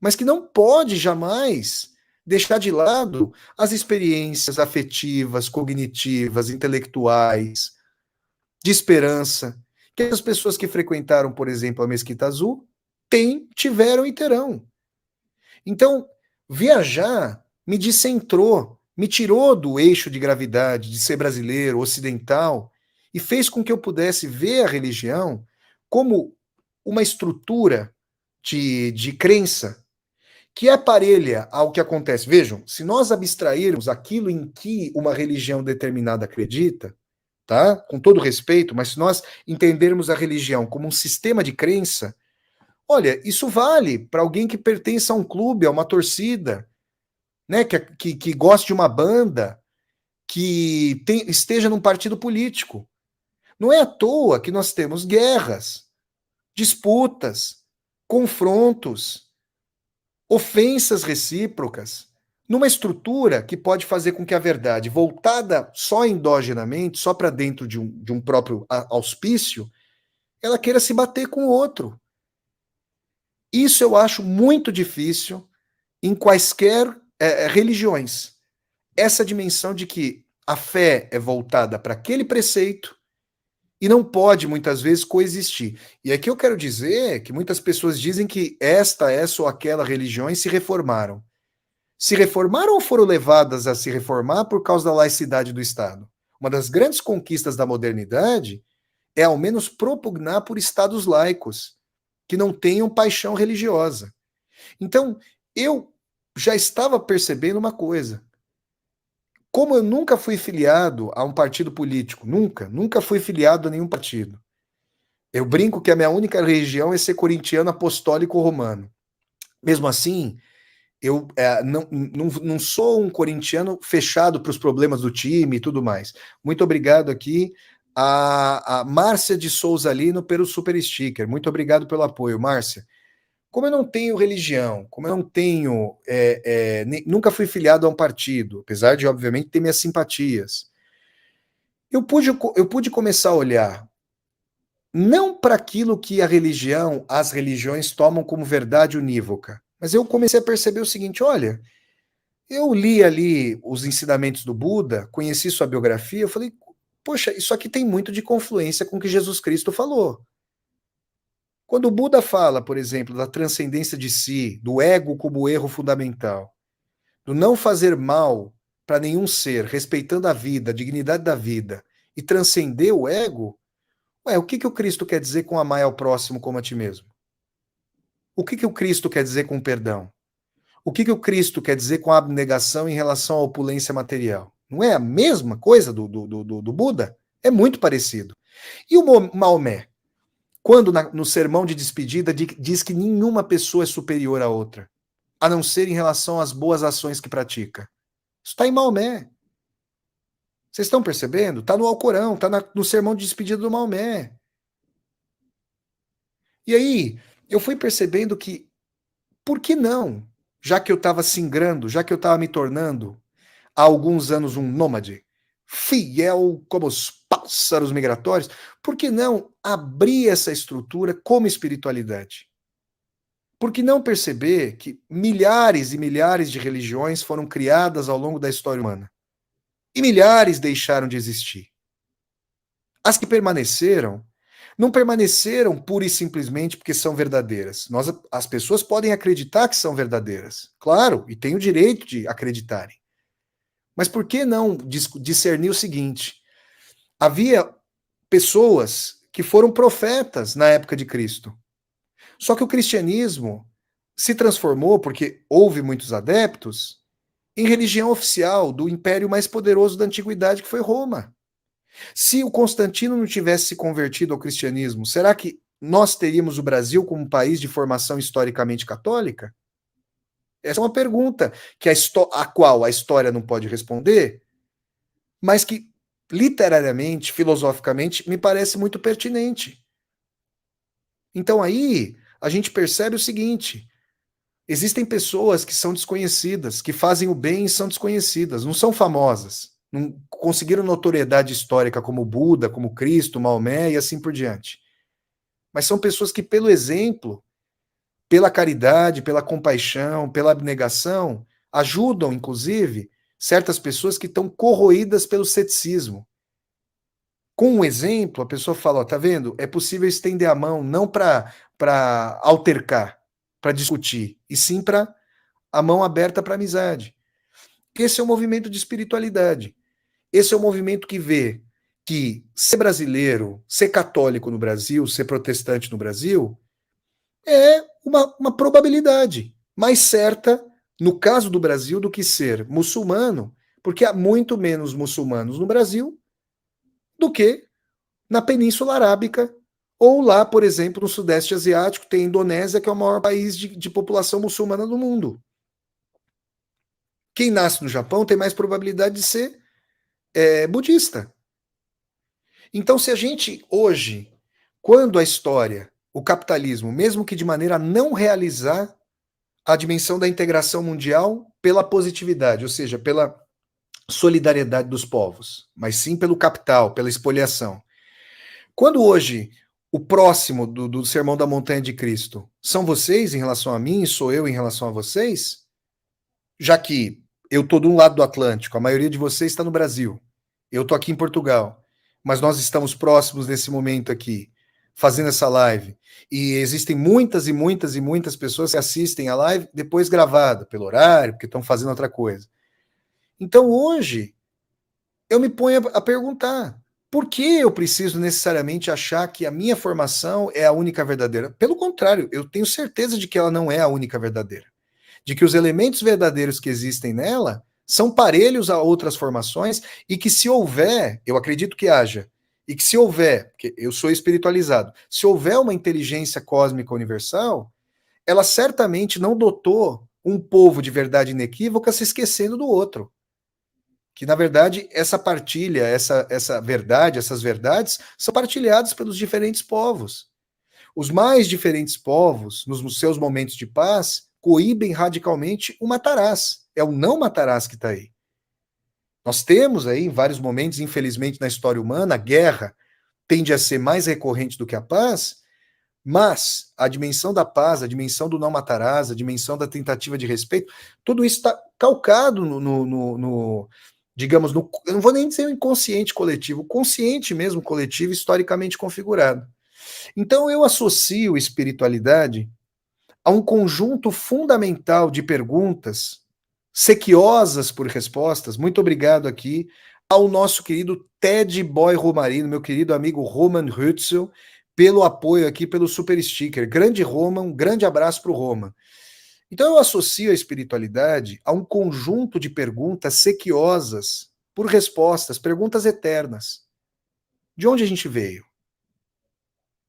mas que não pode jamais deixar de lado as experiências afetivas, cognitivas, intelectuais, de esperança, que as pessoas que frequentaram, por exemplo, a Mesquita Azul, tiveram e terão. Então, viajar me descentrou, me tirou do eixo de gravidade de ser brasileiro, ocidental, e fez com que eu pudesse ver a religião como uma estrutura de crença que é parelha ao que acontece. Vejam, se nós abstrairmos aquilo em que uma religião determinada acredita, tá? Com todo respeito, mas se nós entendermos a religião como um sistema de crença, olha, isso vale para alguém que pertence a um clube, a uma torcida, né? Que goste de uma banda, esteja num partido político. Não é à toa que nós temos guerras, disputas, confrontos, ofensas recíprocas, numa estrutura que pode fazer com que a verdade, voltada só endogenamente, só para dentro de um próprio auspício, ela queira se bater com o outro. Isso eu acho muito difícil em quaisquer religiões. Essa dimensão de que a fé é voltada para aquele preceito e não pode, muitas vezes, coexistir. E aqui eu quero dizer que muitas pessoas dizem que essa ou aquela religiões se reformaram. Se reformaram ou foram levadas a se reformar por causa da laicidade do Estado? Uma das grandes conquistas da modernidade é, ao menos, propugnar por estados laicos, que não tenham paixão religiosa. Então, eu já estava percebendo uma coisa. Como eu nunca fui filiado a um partido político, nunca fui filiado a nenhum partido. Eu brinco que a minha única religião é ser corintiano apostólico romano. Mesmo assim, eu não sou um corintiano fechado para os problemas do time e tudo mais. Muito obrigado aqui a Márcia de Souza Lino pelo super sticker. Muito obrigado pelo apoio, Márcia. Como eu não tenho religião, como eu não tenho, nunca fui filiado a um partido, apesar de, obviamente, ter minhas simpatias, eu pude começar a olhar não para aquilo que as religiões tomam como verdade unívoca, mas eu comecei a perceber o seguinte: olha, eu li ali os ensinamentos do Buda, conheci sua biografia, eu falei, poxa, isso aqui tem muito de confluência com o que Jesus Cristo falou. Quando o Buda fala, por exemplo, da transcendência de si, do ego como erro fundamental, do não fazer mal para nenhum ser, respeitando a vida, a dignidade da vida, e transcender o ego, o que o Cristo quer dizer com amar ao próximo como a ti mesmo? O que o Cristo quer dizer com perdão? O que o Cristo quer dizer com a abnegação em relação à opulência material? Não é a mesma coisa do Buda? É muito parecido. E o Maomé? Quando no sermão de despedida diz que nenhuma pessoa é superior à outra, a não ser em relação às boas ações que pratica. Isso está em Maomé. Vocês estão percebendo? Está no Alcorão, está no sermão de despedida do Maomé. E aí, eu fui percebendo que, por que não? Já que eu estava singrando, já que eu estava me tornando, há alguns anos, um nômade, fiel como os pássaros migratórios, por que não abrir essa estrutura como espiritualidade? Por que não perceber que milhares e milhares de religiões foram criadas ao longo da história humana? E milhares deixaram de existir. As que permaneceram, não permaneceram pura e simplesmente porque são verdadeiras. As pessoas podem acreditar que são verdadeiras, claro, e têm o direito de acreditarem. Mas por que não discernir o seguinte? Havia pessoas que foram profetas na época de Cristo. Só que o cristianismo se transformou, porque houve muitos adeptos, em religião oficial do império mais poderoso da antiguidade, que foi Roma. Se o Constantino não tivesse se convertido ao cristianismo, será que nós teríamos o Brasil como um país de formação historicamente católica? Essa é uma pergunta a qual a história não pode responder, mas que literariamente, filosoficamente, me parece muito pertinente. Então aí a gente percebe o seguinte: existem pessoas que são desconhecidas, que fazem o bem e são desconhecidas, não são famosas, não conseguiram notoriedade histórica como Buda, como Cristo, Maomé e assim por diante. Mas são pessoas que, pelo exemplo, pela caridade, pela compaixão, pela abnegação, ajudam, inclusive, certas pessoas que estão corroídas pelo ceticismo. Com um exemplo, a pessoa fala, ó, tá vendo? É possível estender a mão não para altercar, para discutir, e sim para a mão aberta para amizade. Esse é o movimento de espiritualidade. Esse é o movimento que vê que ser brasileiro, ser católico no Brasil, ser protestante no Brasil, é uma probabilidade mais certa, no caso do Brasil, do que ser muçulmano, porque há muito menos muçulmanos no Brasil do que na Península Arábica, ou lá, por exemplo, no Sudeste Asiático, tem a Indonésia, que é o maior país de população muçulmana do mundo. Quem nasce no Japão tem mais probabilidade de ser budista. Então, se a gente hoje, quando a história, o capitalismo, mesmo que de maneira a não realizar a dimensão da integração mundial pela positividade, ou seja, pela solidariedade dos povos, mas sim pelo capital, pela espoliação. Quando hoje o próximo do Sermão da Montanha de Cristo são vocês em relação a mim e sou eu em relação a vocês, já que eu estou de um lado do Atlântico, a maioria de vocês está no Brasil, eu estou aqui em Portugal, mas nós estamos próximos nesse momento aqui, fazendo essa live, e existem muitas e muitas e muitas pessoas que assistem a live depois gravada, pelo horário, porque estão fazendo outra coisa. Então hoje, eu me ponho a perguntar, por que eu preciso necessariamente achar que a minha formação é a única verdadeira? Pelo contrário, eu tenho certeza de que ela não é a única verdadeira. De que os elementos verdadeiros que existem nela são parelhos a outras formações e que se houver, eu acredito que haja, e que se houver, porque eu sou espiritualizado, se houver uma inteligência cósmica universal, ela certamente não dotou um povo de verdade inequívoca se esquecendo do outro. Que, na verdade, essa partilha, essa verdade, essas verdades, são partilhadas pelos diferentes povos. Os mais diferentes povos, nos seus momentos de paz, coíbem radicalmente o matarás. É o não matarás que está aí. Nós temos aí, em vários momentos, infelizmente, na história humana, a guerra tende a ser mais recorrente do que a paz, mas a dimensão da paz, a dimensão do não matarás, a dimensão da tentativa de respeito, tudo isso está calcado digamos, eu não vou nem dizer o inconsciente coletivo, o consciente mesmo coletivo, historicamente configurado. Então eu associo espiritualidade a um conjunto fundamental de perguntas sequiosas por respostas. Muito obrigado aqui ao nosso querido Ted Boy Romarino, meu querido amigo Roman Hutzel, pelo apoio aqui, pelo super sticker. Grande Roman, um grande abraço para o Roman. Então eu associo a espiritualidade a um conjunto de perguntas sequiosas por respostas, perguntas eternas. De onde a gente veio?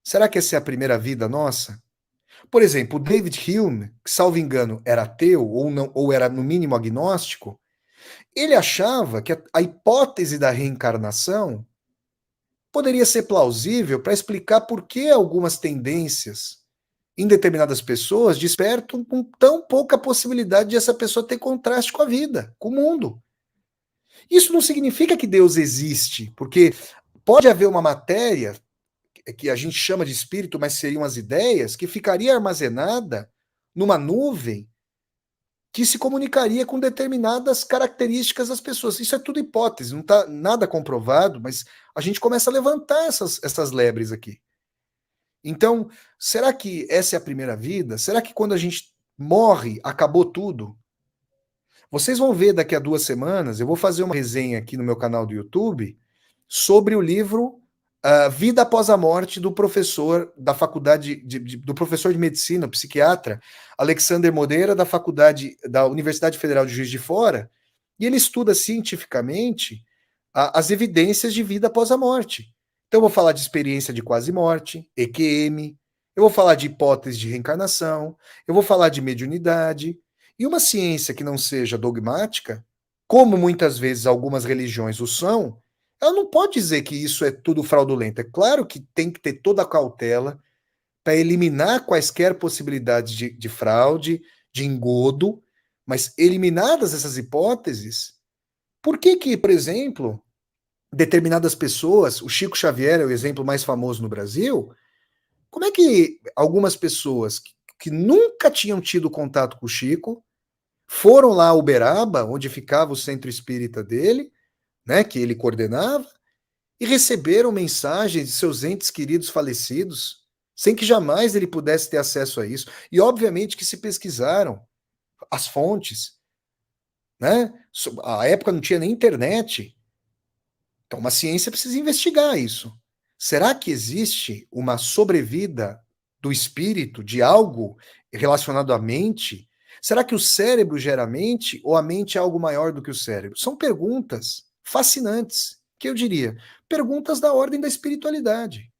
Será que essa é a primeira vida nossa? Por exemplo, o David Hume, que, salvo engano, era ateu ou, não, ou era, no mínimo, agnóstico, ele achava que a hipótese da reencarnação poderia ser plausível para explicar por que algumas tendências em determinadas pessoas despertam com tão pouca possibilidade de essa pessoa ter contraste com a vida, com o mundo. Isso não significa que Deus existe, porque pode haver uma matéria que a gente chama de espírito, mas seriam as ideias, que ficaria armazenada numa nuvem que se comunicaria com determinadas características das pessoas. Isso é tudo hipótese, não está nada comprovado, mas a gente começa a levantar essas lebres aqui. Então, será que essa é a primeira vida? Será que quando a gente morre, acabou tudo? Vocês vão ver daqui a 2 semanas, eu vou fazer uma resenha aqui no meu canal do YouTube sobre o livro Vida Após a Morte do professor da faculdade, do professor de medicina, psiquiatra, Alexander Moreira, da faculdade da Universidade Federal de Juiz de Fora, e ele estuda cientificamente as evidências de vida após a morte. Então eu vou falar de experiência de quase morte, EQM, eu vou falar de hipótese de reencarnação, eu vou falar de mediunidade, e uma ciência que não seja dogmática, como muitas vezes algumas religiões o são, ela não pode dizer que isso é tudo fraudulento. É claro que tem que ter toda a cautela para eliminar quaisquer possibilidades de fraude, de engodo, mas eliminadas essas hipóteses, por que, por exemplo, determinadas pessoas, o Chico Xavier é o exemplo mais famoso no Brasil, como é que algumas pessoas que nunca tinham tido contato com o Chico, foram lá a Uberaba, onde ficava o centro espírita dele, né, que ele coordenava, e receberam mensagens de seus entes queridos falecidos, sem que jamais ele pudesse ter acesso a isso. E obviamente que se pesquisaram as fontes, né? A época não tinha nem internet. Então, uma ciência precisa investigar isso. Será que existe uma sobrevida do espírito, de algo relacionado à mente? Será que o cérebro gera a mente ou a mente é algo maior do que o cérebro? São perguntas fascinantes, que eu diria, perguntas da ordem da espiritualidade.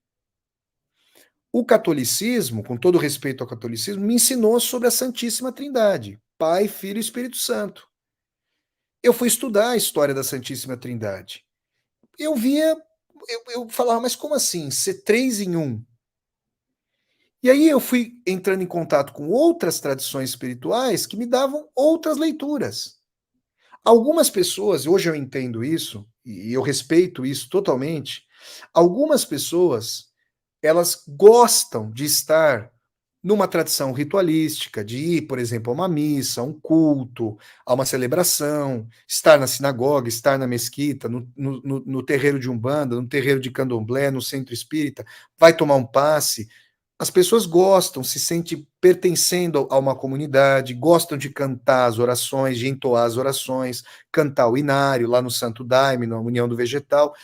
O catolicismo, com todo respeito ao catolicismo, me ensinou sobre a Santíssima Trindade, Pai, Filho e Espírito Santo. Eu fui estudar a história da Santíssima Trindade. Eu via, eu falava, mas como assim? Ser três em um? E aí eu fui entrando em contato com outras tradições espirituais que me davam outras leituras. Algumas pessoas, hoje eu entendo isso, e eu respeito isso totalmente, algumas pessoas, elas gostam de estar numa tradição ritualística, de ir, por exemplo, a uma missa, a um culto, a uma celebração, estar na sinagoga, estar na mesquita, no terreiro de Umbanda, no terreiro de Candomblé, no centro espírita, vai tomar um passe. As pessoas gostam, se sentem pertencendo a uma comunidade, gostam de cantar as orações, de entoar as orações, cantar o inário lá no Santo Daime, na União do Vegetal.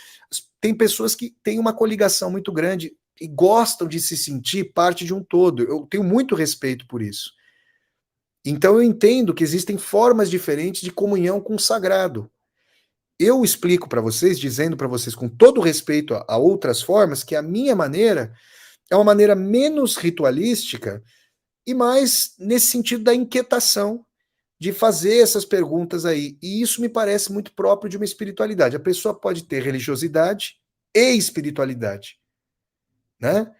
Tem pessoas que têm uma coligação muito grande e gostam de se sentir parte de um todo. Eu tenho muito respeito por isso. Então eu entendo que existem formas diferentes de comunhão com o sagrado. Eu explico para vocês, dizendo para vocês com todo respeito a outras formas, que a minha maneira é uma maneira menos ritualística e mais nesse sentido da inquietação, de fazer essas perguntas aí. E isso me parece muito próprio de uma espiritualidade. A pessoa pode ter religiosidade e espiritualidade, né?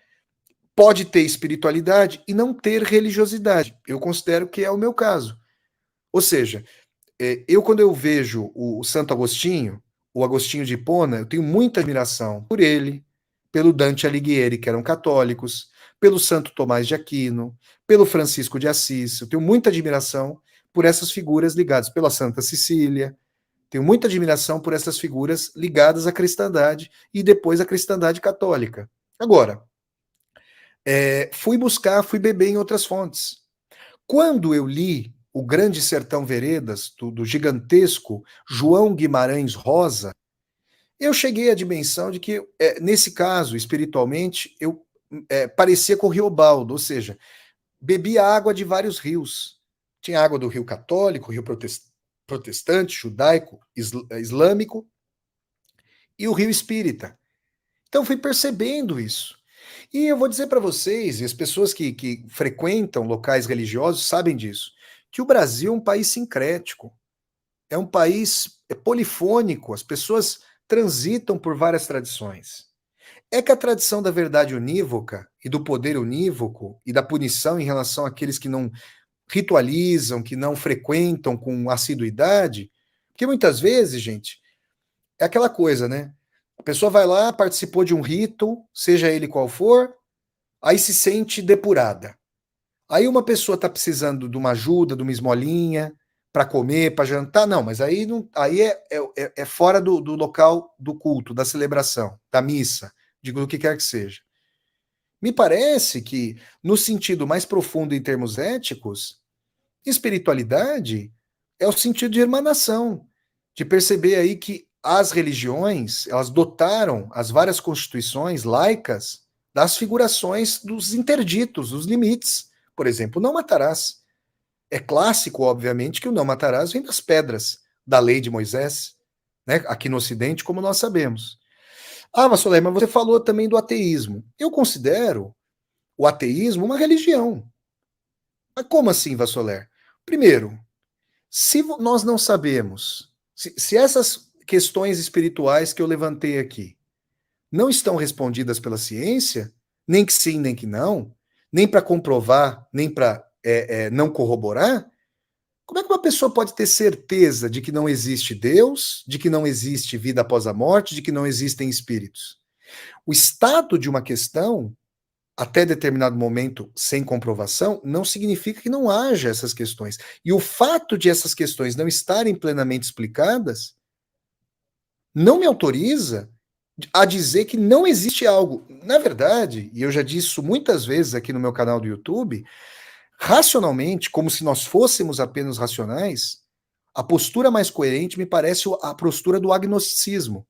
Pode ter espiritualidade e não ter religiosidade. Eu considero que é o meu caso. Ou seja, eu quando eu vejo o Santo Agostinho, o Agostinho de Hipona, eu tenho muita admiração por ele, pelo Dante Alighieri, que eram católicos, pelo Santo Tomás de Aquino, pelo Francisco de Assis. Eu tenho muita admiração por essas figuras ligadas, pela Santa Cecília. Tenho muita admiração por essas figuras ligadas à cristandade e depois à cristandade católica. Agora, fui beber em outras fontes. Quando eu li O Grande Sertão Veredas, do gigantesco João Guimarães Rosa, eu cheguei à dimensão de que, nesse caso, espiritualmente, eu parecia com o Riobaldo, ou seja, bebia água de vários rios. Tinha água do rio católico, rio protestante, judaico, islâmico e o rio espírita. Então fui percebendo isso. E eu vou dizer para vocês, e as pessoas que frequentam locais religiosos sabem disso, que o Brasil é um país sincrético, é um país polifônico, as pessoas transitam por várias tradições. É que a tradição da verdade unívoca e do poder unívoco e da punição em relação àqueles que não ritualizam, que não frequentam com assiduidade, porque muitas vezes, gente, é aquela coisa, né? A pessoa vai lá, participou de um rito, seja ele qual for, aí se sente depurada. Aí uma pessoa está precisando de uma ajuda, de uma esmolinha, para comer, para jantar, não, mas aí, não, aí é fora do local do culto, da celebração, da missa, do que quer que seja. Me parece que, no sentido mais profundo em termos éticos, espiritualidade é o sentido de irmanação, de perceber aí que as religiões, elas dotaram as várias constituições laicas das figurações dos interditos, dos limites. Por exemplo, não matarás. É clássico, obviamente, que o não matarás vem das pedras da lei de Moisés, né? Aqui no Ocidente, como nós sabemos. Ah, Vassoler, mas você falou também do ateísmo. Eu considero o ateísmo uma religião. Mas como assim, Vassoler? Primeiro, se nós não sabemos, se essas questões espirituais que eu levantei aqui não estão respondidas pela ciência, nem que sim, nem que não, nem para comprovar, nem para não corroborar, como é que uma pessoa pode ter certeza de que não existe Deus, de que não existe vida após a morte, de que não existem espíritos? O estado de uma questão até determinado momento sem comprovação, não significa que não haja essas questões. E o fato de essas questões não estarem plenamente explicadas não me autoriza a dizer que não existe algo. Na verdade, e eu já disse isso muitas vezes aqui no meu canal do YouTube, racionalmente, como se nós fôssemos apenas racionais, a postura mais coerente me parece a postura do agnosticismo.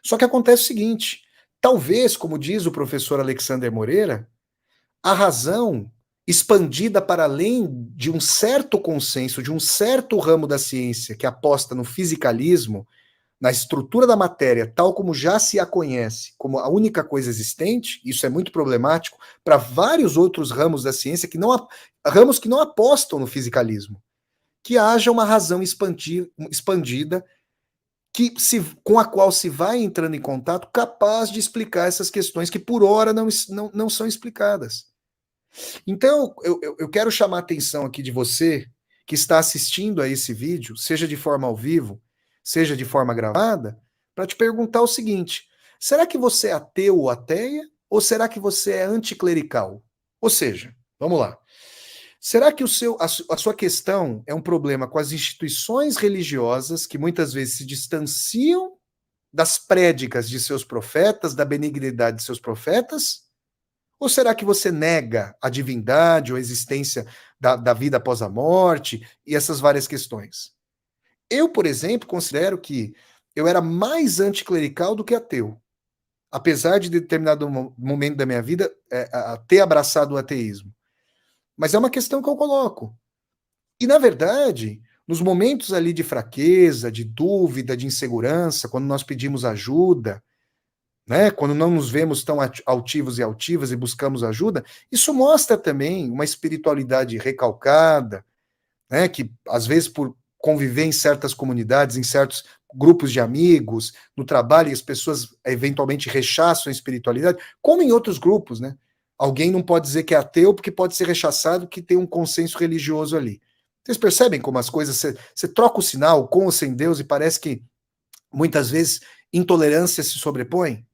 Só que acontece o seguinte: talvez, como diz o professor Alexander Moreira, a razão expandida para além de um certo consenso, de um certo ramo da ciência que aposta no fisicalismo, na estrutura da matéria, tal como já se a conhece, como a única coisa existente, isso é muito problemático para vários outros ramos da ciência ramos que não apostam no fisicalismo, que haja uma razão expandida com a qual se vai entrando em contato, capaz de explicar essas questões que por hora não são explicadas. Então, eu quero chamar a atenção aqui de você que está assistindo a esse vídeo, seja de forma ao vivo, seja de forma gravada, para te perguntar o seguinte: será que você é ateu ou ateia? Ou será que você é anticlerical? Ou seja, vamos lá. Será que a sua questão é um problema com as instituições religiosas que muitas vezes se distanciam das prédicas de seus profetas, da benignidade de seus profetas? Ou será que você nega a divindade ou a existência da vida após a morte e essas várias questões? Eu, por exemplo, considero que eu era mais anticlerical do que ateu, apesar de determinado momento da minha vida ter abraçado o ateísmo. Mas é uma questão que eu coloco. E, na verdade, nos momentos ali de fraqueza, de dúvida, de insegurança, quando nós pedimos ajuda, né, quando não nos vemos tão altivos e altivas e buscamos ajuda, isso mostra também uma espiritualidade recalcada, né, que às vezes por conviver em certas comunidades, em certos grupos de amigos, no trabalho, e as pessoas eventualmente rechaçam a espiritualidade, como em outros grupos, né? Alguém não pode dizer que é ateu porque pode ser rechaçado que tem um consenso religioso ali. Vocês percebem como as coisas, você troca o sinal com ou sem Deus e parece que muitas vezes intolerância se sobrepõe?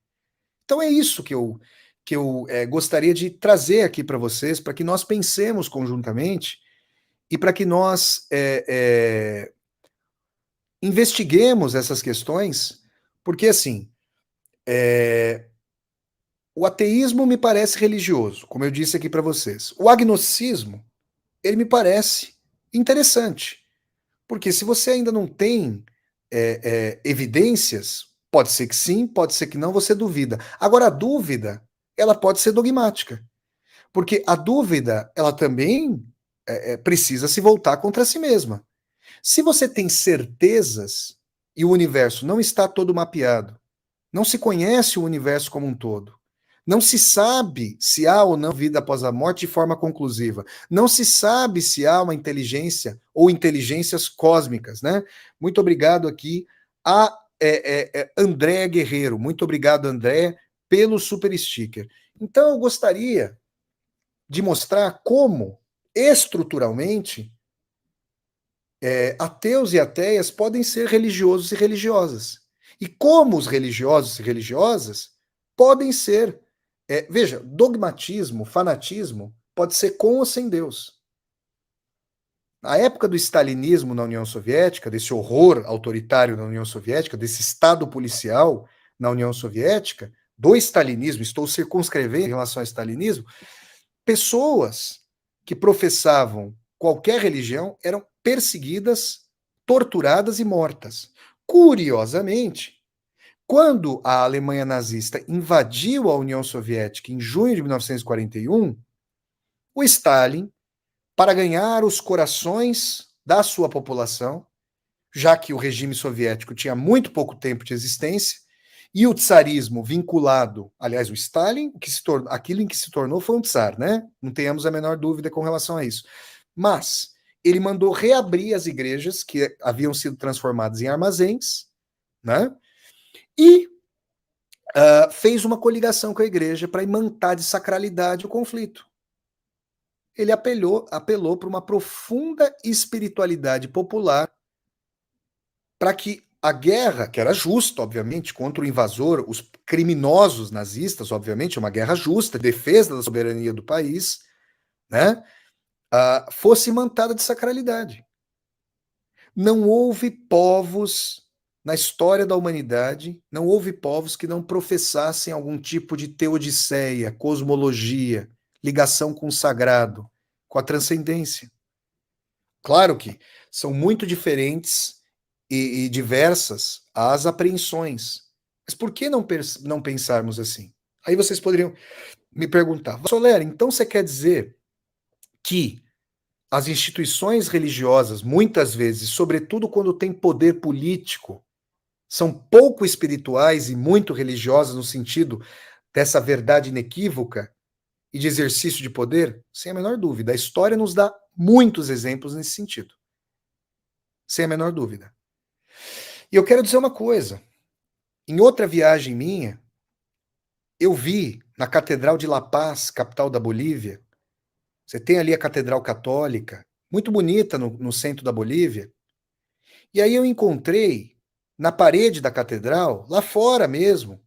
Então é isso que eu gostaria de trazer aqui para vocês, para que nós pensemos conjuntamente e para que nós investiguemos essas questões, porque assim, o ateísmo me parece religioso, como eu disse aqui para vocês. O agnosticismo, ele me parece interessante, porque se você ainda não tem evidências, pode ser que sim, pode ser que não, você duvida. Agora, a dúvida, ela pode ser dogmática. Porque a dúvida, ela também precisa se voltar contra si mesma. Se você tem certezas e o universo não está todo mapeado, não se conhece o universo como um todo, não se sabe se há ou não vida após a morte de forma conclusiva, não se sabe se há uma inteligência ou inteligências cósmicas, né? Muito obrigado aqui a André Guerreiro. Muito obrigado, André, pelo super sticker. Então, eu gostaria de mostrar como, estruturalmente, ateus e ateias podem ser religiosos e religiosas. E como os religiosos e religiosas podem ser. Veja, dogmatismo, fanatismo, pode ser com ou sem Deus. Na época do stalinismo na União Soviética, desse horror autoritário na União Soviética, desse Estado policial na União Soviética, do stalinismo, estou circunscrevendo em relação ao stalinismo, pessoas que professavam qualquer religião eram perseguidas, torturadas e mortas. Curiosamente, quando a Alemanha nazista invadiu a União Soviética em junho de 1941, o Stalin, para ganhar os corações da sua população, já que o regime soviético tinha muito pouco tempo de existência, e o tsarismo vinculado, aliás, o Stalin, aquilo em que se tornou foi um tsar, né? Não tenhamos a menor dúvida com relação a isso. Mas ele mandou reabrir as igrejas que haviam sido transformadas em armazéns, né? E fez uma coligação com a igreja para imantar de sacralidade o conflito. Ele apelou para uma profunda espiritualidade popular para que a guerra, que era justa, obviamente, contra o invasor, os criminosos nazistas, obviamente, uma guerra justa, defesa da soberania do país, né, fosse mantada de sacralidade. Não houve povos na história da humanidade, não houve povos que não professassem algum tipo de teodiceia, cosmologia, ligação com o sagrado, com a transcendência. Claro que são muito diferentes e diversas as apreensões. Mas por que não pensarmos assim? Aí vocês poderiam me perguntar, Soler, então você quer dizer que as instituições religiosas, muitas vezes, sobretudo quando tem poder político, são pouco espirituais e muito religiosas no sentido dessa verdade inequívoca e de exercício de poder? Sem a menor dúvida. A história nos dá muitos exemplos nesse sentido. Sem a menor dúvida. E eu quero dizer uma coisa. Em outra viagem minha, eu vi na Catedral de La Paz, capital da Bolívia, você tem ali a Catedral Católica, muito bonita no centro da Bolívia, e aí eu encontrei na parede da catedral, lá fora mesmo,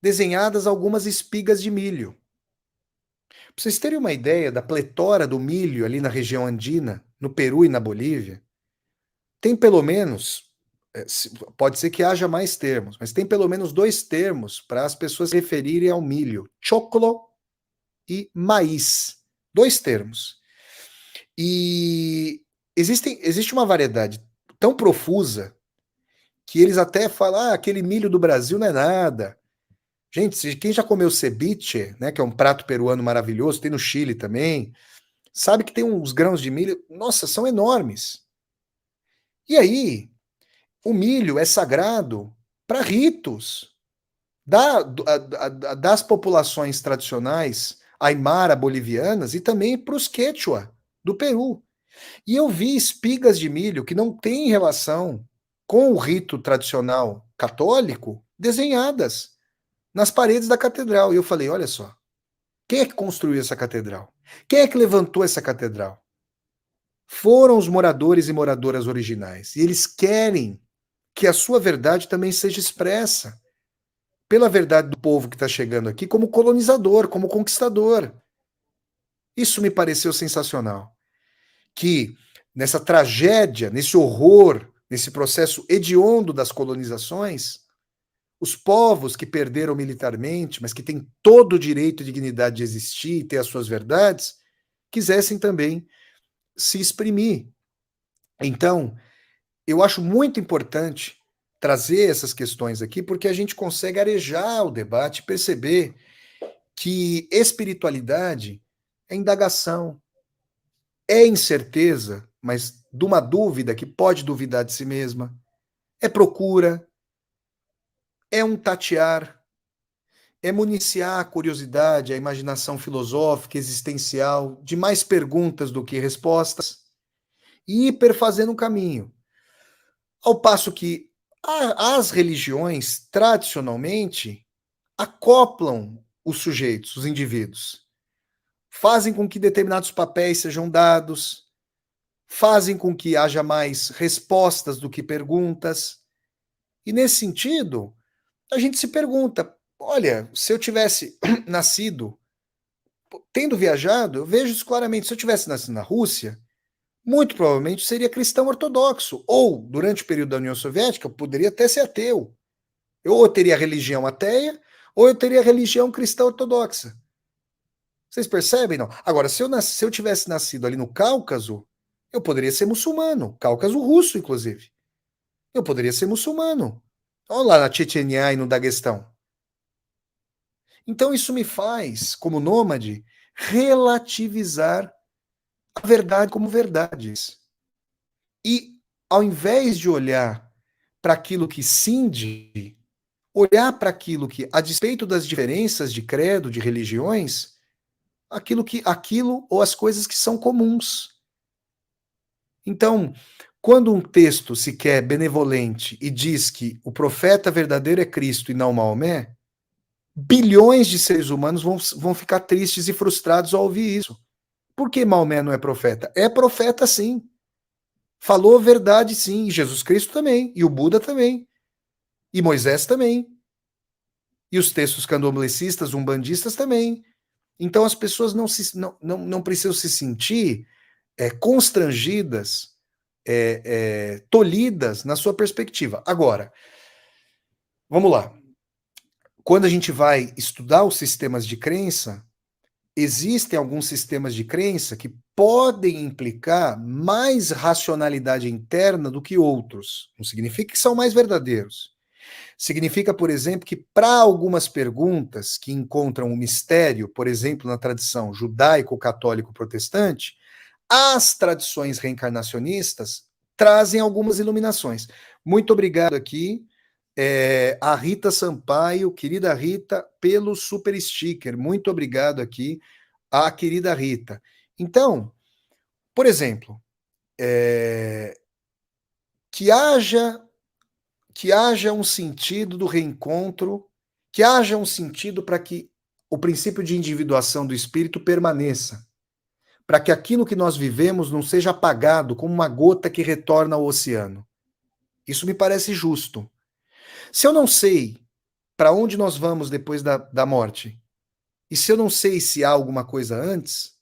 desenhadas algumas espigas de milho. Para vocês terem uma ideia da pletora do milho ali na região andina, no Peru e na Bolívia, tem pelo menos, pode ser que haja mais termos, mas tem pelo menos dois termos para as pessoas se referirem ao milho: choclo e maíz. Dois termos. E existe uma variedade tão profusa que eles até falam, aquele milho do Brasil não é nada. Gente, quem já comeu ceviche, né, que é um prato peruano maravilhoso, tem no Chile também, sabe que tem uns grãos de milho, nossa, são enormes. E aí, o milho é sagrado para ritos das populações tradicionais aimara bolivianas e também para os quechua do Peru. E eu vi espigas de milho que não têm relação com o rito tradicional católico desenhadas nas paredes da catedral. E eu falei: olha só, quem é que construiu essa catedral? Quem é que levantou essa catedral? Foram os moradores e moradoras originais. E eles querem que a sua verdade também seja expressa pela verdade do povo que está chegando aqui como colonizador, como conquistador. Isso me pareceu sensacional. Que nessa tragédia, nesse horror, nesse processo hediondo das colonizações, os povos que perderam militarmente, mas que têm todo o direito e dignidade de existir e ter as suas verdades, quisessem também se exprimir. Então, eu acho muito importante trazer essas questões aqui, porque a gente consegue arejar o debate, perceber que espiritualidade é indagação, é incerteza, mas de uma dúvida que pode duvidar de si mesma, é procura, é um tatear, é municiar a curiosidade, a imaginação filosófica, existencial, de mais perguntas do que respostas, e ir perfazendo um caminho. Ao passo que as religiões, tradicionalmente, acoplam os sujeitos, os indivíduos, fazem com que determinados papéis sejam dados, fazem com que haja mais respostas do que perguntas. E nesse sentido, a gente se pergunta: olha, se eu tivesse nascido, tendo viajado, eu vejo isso claramente. Se eu tivesse nascido na Rússia, muito provavelmente seria cristão ortodoxo. Ou, durante o período da União Soviética, eu poderia até ser ateu. Eu ou teria religião ateia, ou eu teria religião cristã ortodoxa. Vocês percebem, não? Agora, se eu tivesse nascido ali no Cáucaso, eu poderia ser muçulmano. Cáucaso russo, inclusive. Eu poderia ser muçulmano. Olha lá na Chechnya e no Daguestão. Então isso me faz, como nômade, relativizar a verdade como verdades. E ao invés de olhar para aquilo que cinge, olhar para aquilo que, a despeito das diferenças de credo, de religiões, aquilo ou as coisas que são comuns. Então, quando um texto se quer benevolente e diz que o profeta verdadeiro é Cristo e não Maomé, bilhões de seres humanos vão ficar tristes e frustrados ao ouvir isso. Por que Maomé não é profeta? É profeta sim. Falou verdade, sim. E Jesus Cristo também. E o Buda também. E Moisés também. E os textos candomblecistas, umbandistas também. Então as pessoas não precisam se sentir constrangidas, tolhidas na sua perspectiva. Agora, vamos lá. Quando a gente vai estudar os sistemas de crença, existem alguns sistemas de crença que podem implicar mais racionalidade interna do que outros. Não significa que são mais verdadeiros. Significa, por exemplo, que para algumas perguntas que encontram um mistério, por exemplo, na tradição judaico-católico-protestante, as tradições reencarnacionistas trazem algumas iluminações. Muito obrigado aqui, a Rita Sampaio, querida Rita, pelo super sticker. Muito obrigado aqui, a querida Rita. Então, por exemplo, que haja um sentido do reencontro, que haja um sentido para que o princípio de individuação do espírito permaneça, para que aquilo que nós vivemos não seja apagado como uma gota que retorna ao oceano. Isso me parece justo. Se eu não sei para onde nós vamos depois da morte, e se eu não sei se há alguma coisa antes,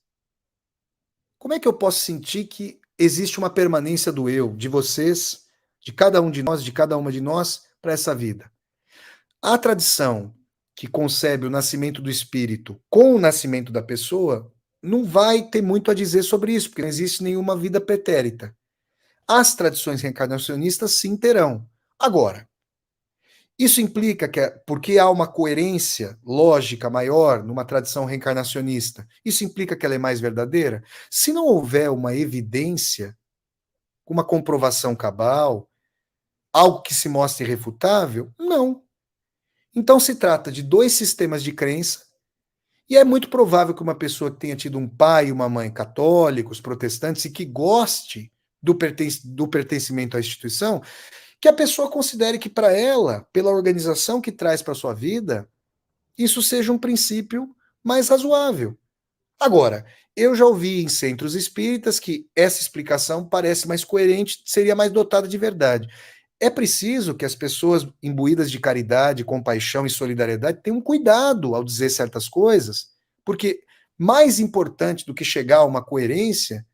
como é que eu posso sentir que existe uma permanência do eu, de vocês, de cada um de nós, de cada uma de nós, para essa vida? A tradição que concebe o nascimento do espírito com o nascimento da pessoa não vai ter muito a dizer sobre isso, porque não existe nenhuma vida pretérita. As tradições reencarnacionistas sim terão. Agora, isso implica que, porque há uma coerência lógica maior numa tradição reencarnacionista, isso implica que ela é mais verdadeira? Se não houver uma evidência, uma comprovação cabal, algo que se mostre irrefutável, não. Então se trata de dois sistemas de crença, e é muito provável que uma pessoa que tenha tido um pai e uma mãe católicos, protestantes, e que goste do pertencimento à instituição, que a pessoa considere que para ela, pela organização que traz para sua vida, isso seja um princípio mais razoável. Agora, eu já ouvi em centros espíritas que essa explicação parece mais coerente, seria mais dotada de verdade. É preciso que as pessoas imbuídas de caridade, compaixão e solidariedade tenham cuidado ao dizer certas coisas, porque mais importante do que chegar a uma coerência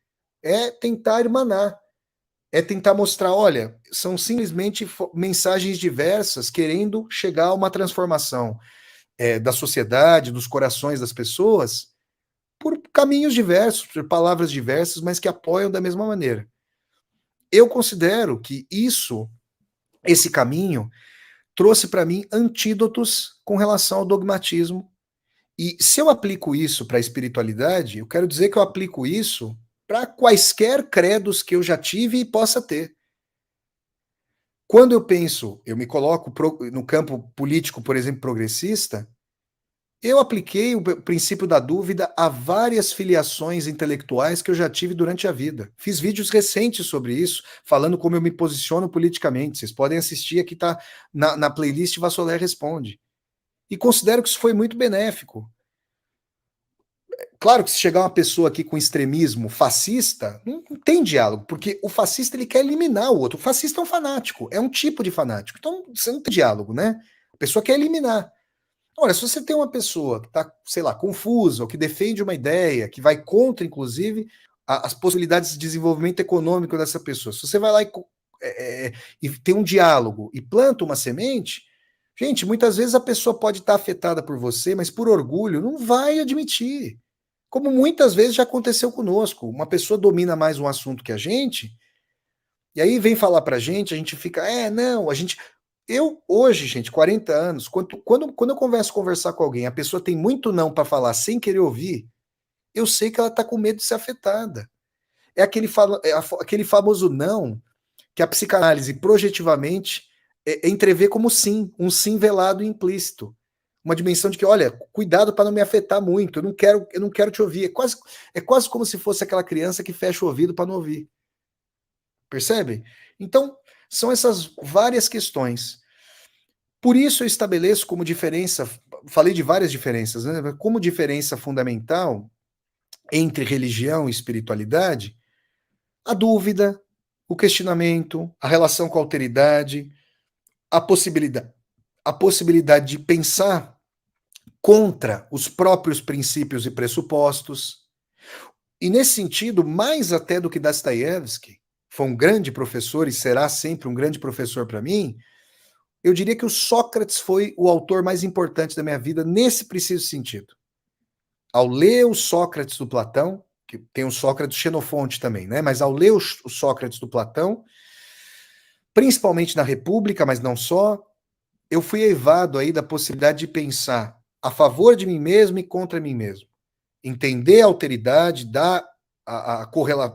é tentar irmanar, é tentar mostrar, olha, são simplesmente mensagens diversas querendo chegar a uma transformação da sociedade, dos corações das pessoas, por caminhos diversos, por palavras diversas, mas que apoiam da mesma maneira. Eu considero que esse caminho, trouxe para mim antídotos com relação ao dogmatismo. E se eu aplico isso para a espiritualidade, eu quero dizer que eu aplico isso para quaisquer credos que eu já tive e possa ter. Quando eu penso, eu me coloco no campo político, por exemplo, progressista, eu apliquei o princípio da dúvida a várias filiações intelectuais que eu já tive durante a vida. Fiz vídeos recentes sobre isso, falando como eu me posiciono politicamente. Vocês podem assistir, aqui está na playlist Vassoler Responde. E considero que isso foi muito benéfico. Claro que se chegar uma pessoa aqui com extremismo fascista, não tem diálogo, porque o fascista ele quer eliminar o outro. O fascista é um fanático, é um tipo de fanático. Então você não tem diálogo, né? A pessoa quer eliminar. Olha, se você tem uma pessoa que está, sei lá, confusa, ou que defende uma ideia, que vai contra, inclusive, as possibilidades de desenvolvimento econômico dessa pessoa, se você vai lá e tem um diálogo e planta uma semente, gente, muitas vezes a pessoa pode estar afetada por você, mas por orgulho não vai admitir. Como muitas vezes já aconteceu conosco. Uma pessoa domina mais um assunto que a gente, e aí vem falar pra gente, a gente fica, não, a gente. Eu, hoje, gente, 40 anos, quando eu conversar com alguém, a pessoa tem muito não para falar sem querer ouvir, eu sei que ela tá com medo de ser afetada. É aquele famoso não que a psicanálise projetivamente entrevê como sim, um sim velado e implícito. Uma dimensão de que, olha, cuidado para não me afetar muito, eu não quero te ouvir. É quase como se fosse aquela criança que fecha o ouvido para não ouvir. Percebe? Então, são essas várias questões. Por isso eu estabeleço como diferença, falei de várias diferenças, né? Como diferença fundamental entre religião e espiritualidade, a dúvida, o questionamento, a relação com a alteridade, a possibilidade, a possibilidade de pensar contra os próprios princípios e pressupostos. E nesse sentido, mais até do que Dostoiévski, foi um grande professor e será sempre um grande professor para mim, eu diria que o Sócrates foi o autor mais importante da minha vida nesse preciso sentido. Ao ler o Sócrates do Platão, que tem o Sócrates Xenofonte também, né? Mas ao ler o Sócrates do Platão, principalmente na República, mas não só, eu fui eivado aí da possibilidade de pensar a favor de mim mesmo e contra mim mesmo. Entender a alteridade,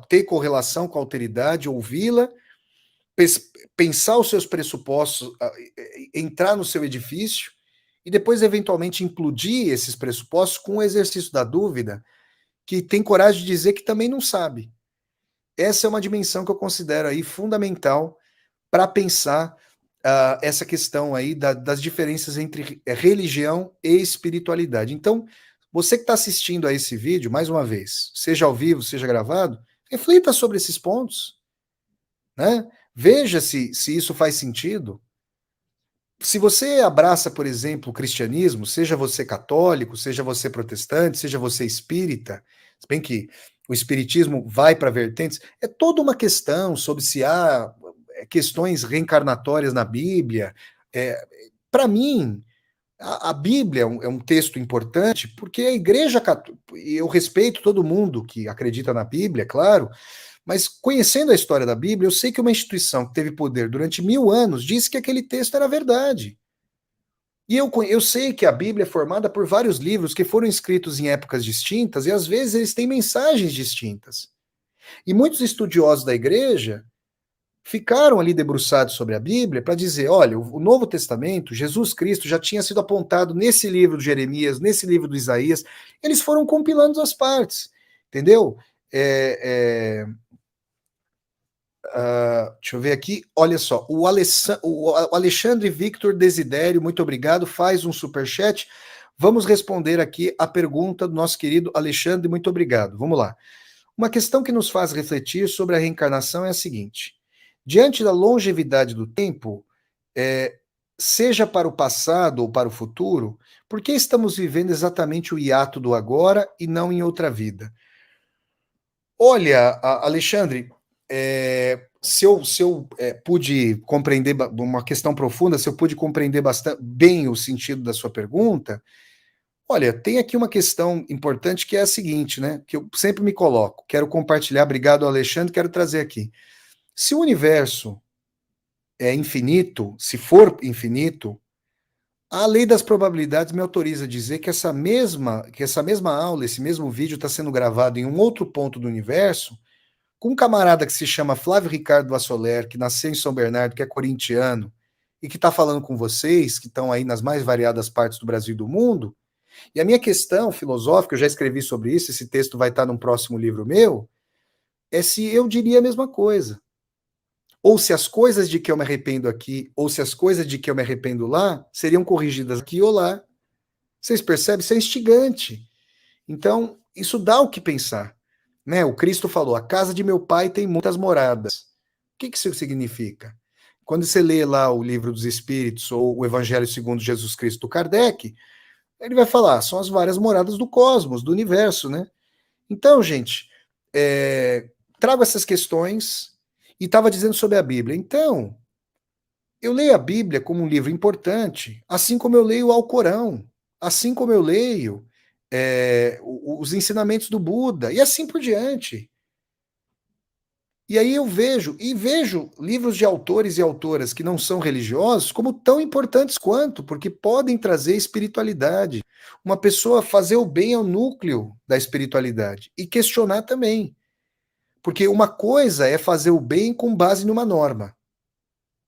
ter correlação com a alteridade, ouvi-la, pensar os seus pressupostos, entrar no seu edifício e depois, eventualmente, implodir esses pressupostos com o exercício da dúvida, que tem coragem de dizer que também não sabe. Essa é uma dimensão que eu considero aí fundamental para pensar essa questão aí das diferenças entre religião e espiritualidade. Então, você que está assistindo a esse vídeo, mais uma vez, seja ao vivo, seja gravado, reflita sobre esses pontos, né? Veja se isso faz sentido. Se você abraça, por exemplo, o cristianismo, seja você católico, seja você protestante, seja você espírita, se bem que o espiritismo vai para vertentes, é toda uma questão sobre se há questões reencarnatórias na Bíblia. Para mim, a Bíblia é um texto importante porque a Igreja Católica, e eu respeito todo mundo que acredita na Bíblia, claro, mas conhecendo a história da Bíblia, eu sei que uma instituição que teve poder durante 1000 anos disse que aquele texto era verdade. E eu sei que a Bíblia é formada por vários livros que foram escritos em épocas distintas e às vezes eles têm mensagens distintas. E muitos estudiosos da igreja ficaram ali debruçados sobre a Bíblia para dizer, olha, o Novo Testamento, Jesus Cristo já tinha sido apontado nesse livro de Jeremias, nesse livro do Isaías, eles foram compilando as partes, entendeu? Deixa eu ver aqui, olha só, o Alexandre Victor Desidério, muito obrigado, faz um superchat. Vamos responder aqui a pergunta do nosso querido Alexandre, muito obrigado. Vamos lá. Uma questão que nos faz refletir sobre a reencarnação é a seguinte: diante da longevidade do tempo, seja para o passado ou para o futuro, por que estamos vivendo exatamente o hiato do agora e não em outra vida? Olha, Alexandre, se eu pude compreender uma questão profunda, se eu pude compreender bastante bem o sentido da sua pergunta, olha, tem aqui uma questão importante que é a seguinte, né? Que eu sempre me coloco, quero compartilhar, obrigado, Alexandre, quero trazer aqui. Se o universo é infinito, se for infinito, a lei das probabilidades me autoriza a dizer que essa mesma aula, esse mesmo vídeo está sendo gravado em um outro ponto do universo, com um camarada que se chama Flávio Ricardo Vassoler, que nasceu em São Bernardo, que é corintiano, e que está falando com vocês, que estão aí nas mais variadas partes do Brasil e do mundo. E a minha questão filosófica, eu já escrevi sobre isso, esse texto vai estar num próximo livro meu, é se eu diria a mesma coisa. Ou se as coisas de que eu me arrependo aqui, ou se as coisas de que eu me arrependo lá, seriam corrigidas aqui ou lá. Vocês percebem? Isso é instigante. Então, isso dá o que pensar. Né? O Cristo falou, a casa de meu pai tem muitas moradas. O que isso significa? Quando você lê lá o Livro dos Espíritos ou o Evangelho segundo Jesus Cristo do Kardec, ele vai falar, são as várias moradas do cosmos, do universo, né? Então, gente, trago essas questões e estava dizendo sobre a Bíblia. Então, eu leio a Bíblia como um livro importante, assim como eu leio o Alcorão, assim como eu leio os ensinamentos do Buda, e assim por diante. E aí eu vejo livros de autores e autoras que não são religiosos como tão importantes quanto, porque podem trazer espiritualidade. Uma pessoa fazer o bem é o núcleo da espiritualidade e questionar também. Porque uma coisa é fazer o bem com base numa norma.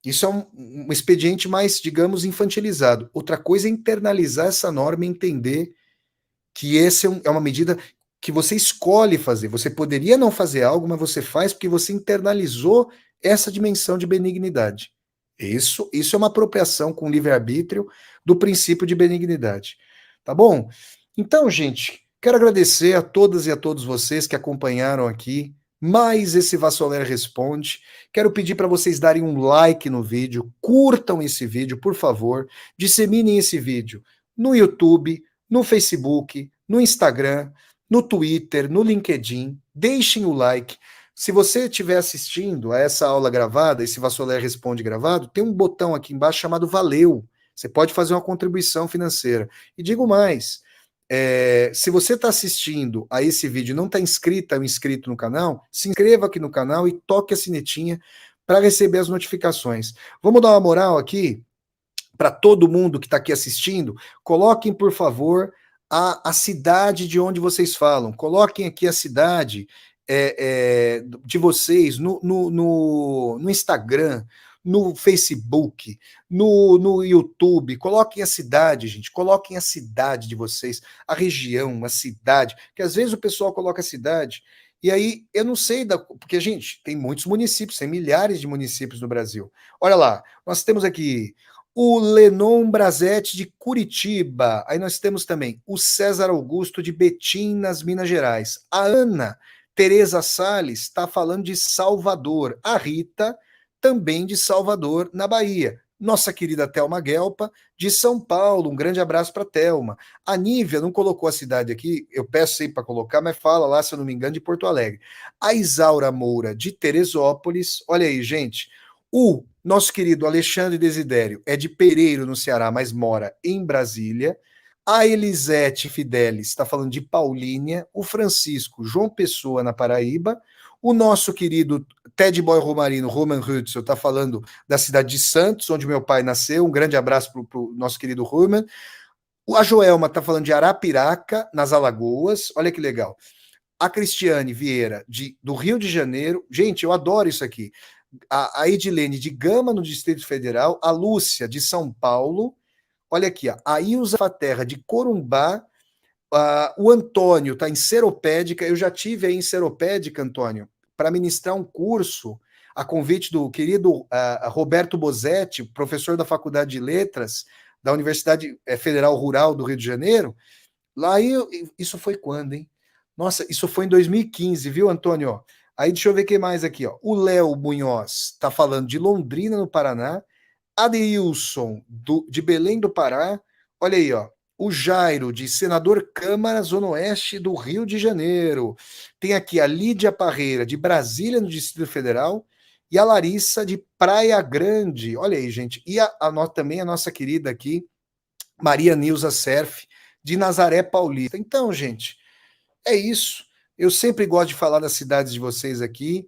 Isso é um expediente mais, digamos, infantilizado. Outra coisa é internalizar essa norma e entender que essa é uma medida que você escolhe fazer. Você poderia não fazer algo, mas você faz porque você internalizou essa dimensão de benignidade. Isso é uma apropriação com livre-arbítrio do princípio de benignidade. Tá bom? Então, gente, quero agradecer a todas e a todos vocês que acompanharam aqui mais esse Vassoler Responde. Quero pedir para vocês darem um like no vídeo, curtam esse vídeo, por favor, disseminem esse vídeo no YouTube, no Facebook, no Instagram, no Twitter, no LinkedIn, deixem o like. Se você estiver assistindo a essa aula gravada, esse Vassoler Responde gravado, tem um botão aqui embaixo chamado Valeu. Você pode fazer uma contribuição financeira. E digo mais, se você está assistindo a esse vídeo e não está inscrita ou inscrito no canal, se inscreva aqui no canal e toque a sinetinha para receber as notificações. Vamos dar uma moral aqui para todo mundo que está aqui assistindo. Coloquem, por favor, a cidade de onde vocês falam. Coloquem aqui a cidade de vocês no Instagram, no Facebook, no YouTube. Coloquem a cidade, gente. Coloquem a cidade de vocês, a região, a cidade. Que às vezes o pessoal coloca a cidade e aí eu não sei, porque, gente, tem muitos municípios, tem milhares de municípios no Brasil. Olha lá, nós temos aqui o Lenon Brazetti de Curitiba. Aí nós temos também o César Augusto de Betim, nas Minas Gerais. A Ana Tereza Salles está falando de Salvador. A Rita também de Salvador, na Bahia. Nossa querida Thelma Guelpa, de São Paulo. Um grande abraço para Thelma. A Nívia não colocou a cidade aqui, eu peço sempre para colocar, mas fala lá, se eu não me engano, de Porto Alegre. A Isaura Moura, de Teresópolis. Olha aí, gente. O nosso querido Alexandre Desidério é de Pereiro, no Ceará, mas mora em Brasília. A Elisete Fidelis está falando de Paulínia. O Francisco, João Pessoa, na Paraíba. O nosso querido Ted Boy Romarino, Roman Hudson, está falando da cidade de Santos, onde meu pai nasceu. Um grande abraço para o nosso querido Roman. A Joelma está falando de Arapiraca, nas Alagoas. Olha que legal. A Cristiane Vieira, do Rio de Janeiro. Gente, eu adoro isso aqui. A Edilene de Gama, no Distrito Federal. A Lúcia, de São Paulo. Olha aqui, ó, a Ilza Faterra, de Corumbá. O Antônio está em Seropédica. Eu já tive aí em Seropédica, Antônio, para ministrar um curso a convite do querido Roberto Bosetti, professor da Faculdade de Letras da Universidade Federal Rural do Rio de Janeiro. Lá isso foi quando, hein? Nossa, isso foi em 2015, viu, Antônio? Aí deixa eu ver quem mais aqui, ó. O Léo Munhoz está falando de Londrina, no Paraná. Adeilson, de Belém do Pará. Olha aí, ó. O Jairo, de Senador Câmara, Zona Oeste do Rio de Janeiro. Tem aqui a Lídia Parreira, de Brasília, no Distrito Federal. E a Larissa, de Praia Grande. Olha aí, gente. E também a nossa querida aqui, Maria Nilza Serf, de Nazaré Paulista. Então, gente, é isso. Eu sempre gosto de falar das cidades de vocês aqui.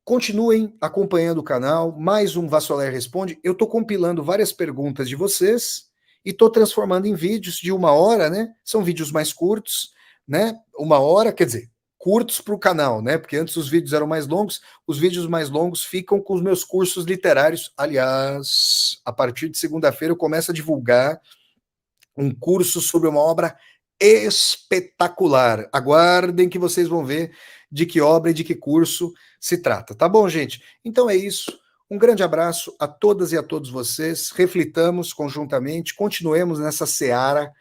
Continuem acompanhando o canal. Mais um Vassoler Responde. Eu estou compilando várias perguntas de vocês e estou transformando em vídeos de 1 hora, né? São vídeos mais curtos, né? 1 hora, quer dizer, curtos para o canal, né? Porque antes os vídeos eram mais longos. Os vídeos mais longos ficam com os meus cursos literários. Aliás, a partir de segunda-feira eu começo a divulgar um curso sobre uma obra espetacular. Aguardem que vocês vão ver de que obra e de que curso se trata. Tá bom, gente? Então é isso. Um grande abraço a todas e a todos vocês. Reflitamos conjuntamente, continuemos nessa seara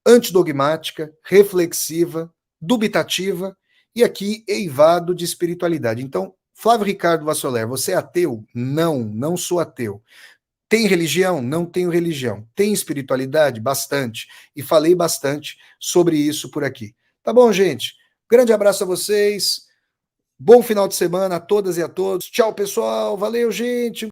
antidogmática, reflexiva, dubitativa e aqui eivado de espiritualidade. Então, Flávio Ricardo Vassoler, você é ateu? Não, não sou ateu. Tem religião? Não tenho religião. Tem espiritualidade? Bastante. E falei bastante sobre isso por aqui. Tá bom, gente? Grande abraço a vocês. Bom final de semana a todas e a todos. Tchau, pessoal. Valeu, gente.